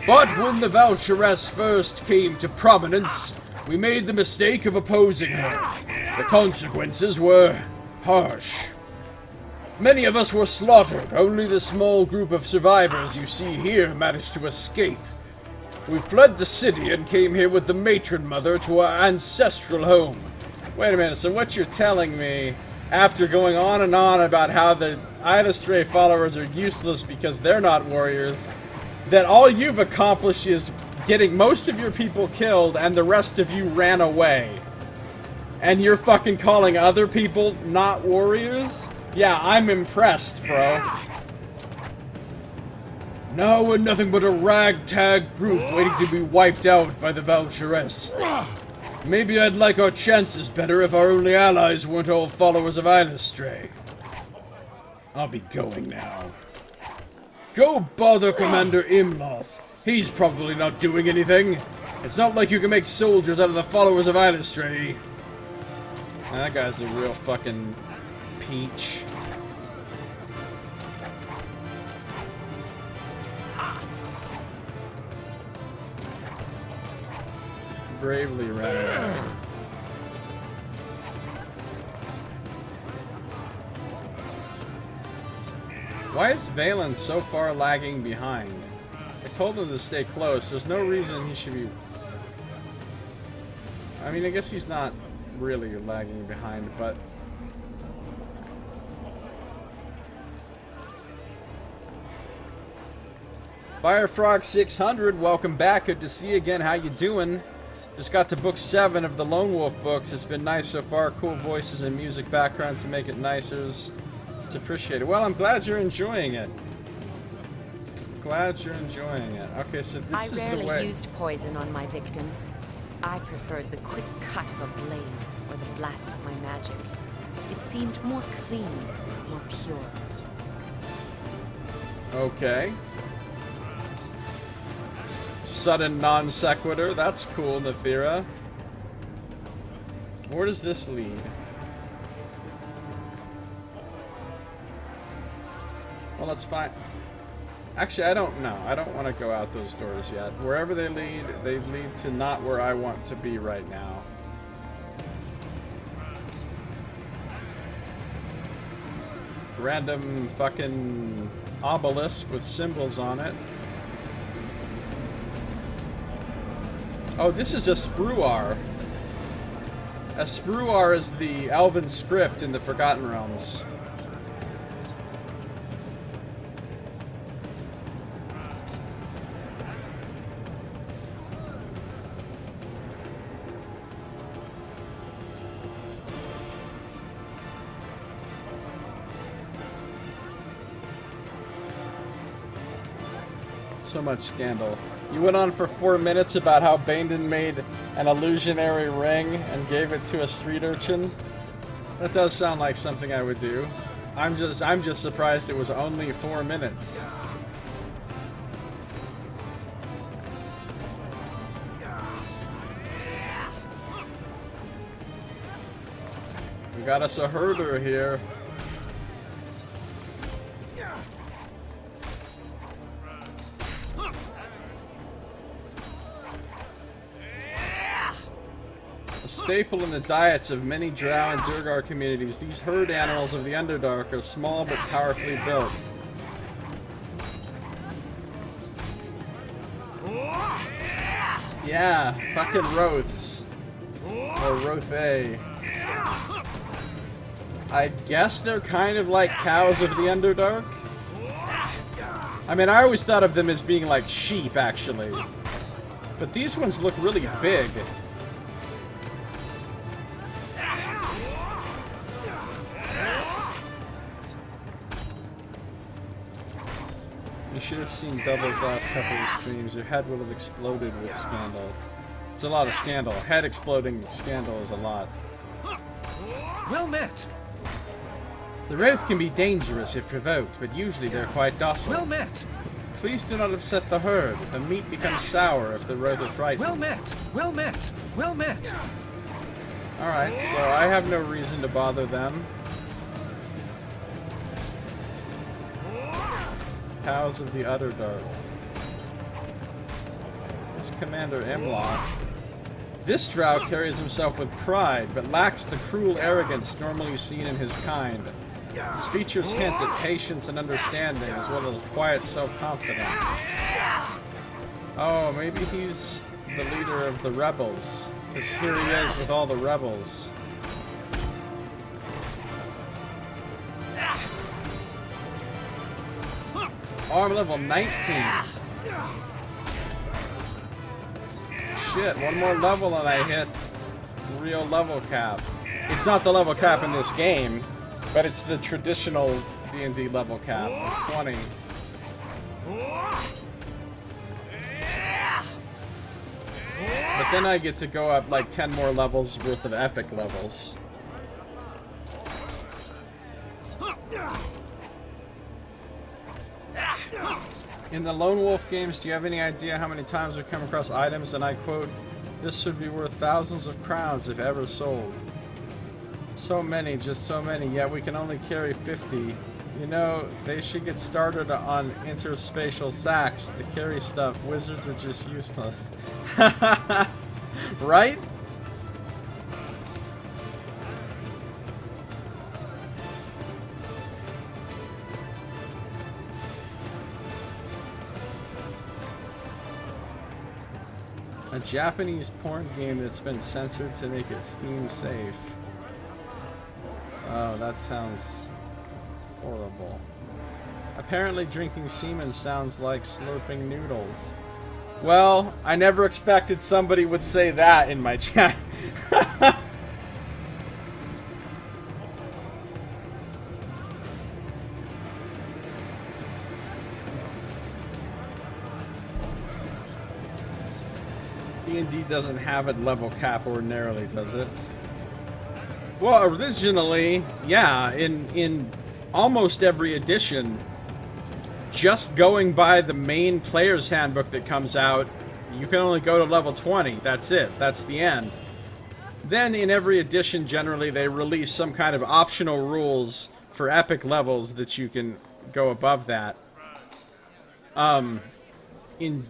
But when the Val'Sharess first came to prominence, we made the mistake of opposing her. The consequences were harsh. Many of us were slaughtered. Only the small group of survivors you see here managed to escape. We fled the city and came here with the matron mother to our ancestral home. Wait a minute, so what you're telling me, after going on and on about how the Illustrae followers are useless because they're not warriors, that all you've accomplished is getting most of your people killed and the rest of you ran away. And you're fucking calling other people not warriors? Yeah, I'm impressed, bro. Now we're nothing but a ragtag group waiting to be wiped out by the Val'Sharess. Maybe I'd like our chances better if our only allies weren't all followers of Illustrae. I'll be going now. Go bother Commander Imloth. He's probably not doing anything. It's not like you can make soldiers out of the followers of Illustrae. That guy's a real fucking peach. Bravely ran away. Why is Valen so far lagging behind? I told him to stay close. There's no reason he should be... I mean, I guess he's not really lagging behind, but... Firefrog600, welcome back. Good to see you again. How you doing? Just got to book 7 of the Lone Wolf books. It's been nice so far. Cool voices and music background to make it nicer. It's appreciated. Well, I'm glad you're enjoying it. Glad you're enjoying it. Okay, so this is the way... I rarely used poison on my victims. I preferred the quick cut of a blade or the blast of my magic. It seemed more clean, more pure. Okay. sudden non sequitur. That's cool, Nethira. Where does this lead? Well, let's find... Actually, I don't know. I don't want to go out those doors yet. Wherever they lead to not where I want to be right now. Random fucking obelisk with symbols on it. Oh, this is a Spruar. A Spruar is the elven script in the Forgotten Realms. So much scandal. You went on for 4 minutes about how Baindon made an illusionary ring and gave it to a street urchin. That does sound like something I would do. I'm just surprised it was only 4 minutes. We got us a herder here. Staple in the diets of many Drow and Durgar communities, these herd animals of the Underdark are small but powerfully built. Yeah, fucking Roths. Or Rothe. I guess they're kind of like cows of the Underdark? I mean, I always thought of them as being like sheep, actually. But these ones look really big. You should have seen Double's last couple of streams. Your head would have exploded with scandal. It's a lot of scandal. Head exploding scandal is a lot. Well met. The Wraith can be dangerous if provoked, but usually they're quite docile. Well met. Please do not upset the herd. The meat becomes sour if the Wraith are frightened. Well met. Well met. Well met. Alright, so I have no reason to bother them. Cows of the Underdark. It's Commander Imlock. This drow carries himself with pride, but lacks the cruel arrogance normally seen in his kind. His features hint at patience and understanding, as well as quiet self-confidence. Oh, maybe he's the leader of the rebels. Because here he is with all the rebels. Arm level 19. Shit, one more level and I hit real level cap. It's not the level cap in this game, but it's the traditional D&D level cap of 20. But then I get to go up like 10 more levels worth of epic levels. In the Lone Wolf games, do you have any idea how many times we come across items, and I quote, "This should be worth thousands of crowns if ever sold." So many, just so many, yet we can only carry 50. You know, they should get started on interspatial sacks to carry stuff. Wizards are just useless. Right? A Japanese porn game that's been censored to make it Steam safe. Oh, that sounds horrible. Apparently drinking semen sounds like slurping noodles. Well, I never expected somebody would say that in my chat. D&D doesn't have a level cap ordinarily, does it? Well, originally, yeah, in almost every edition, just going by the main player's handbook that comes out, You can only go to level 20. That's it. That's the end. Then in every edition, generally, they release some kind of optional rules for epic levels that you can go above that. In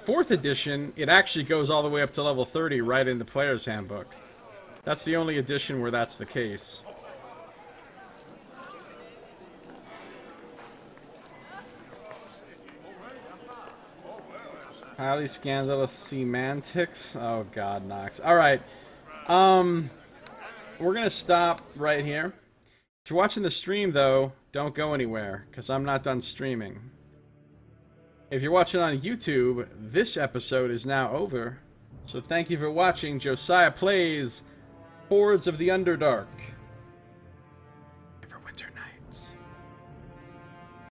4th edition, it actually goes all the way up to level 30 right in the player's handbook. That's the only edition where that's the case. Highly scandalous semantics. Oh god, Nox. Alright. We're gonna stop right here. If you're watching the stream, though, don't go anywhere, because I'm not done streaming. If you're watching on YouTube, this episode is now over. So thank you for watching Josiah Plays Hordes of the Underdark.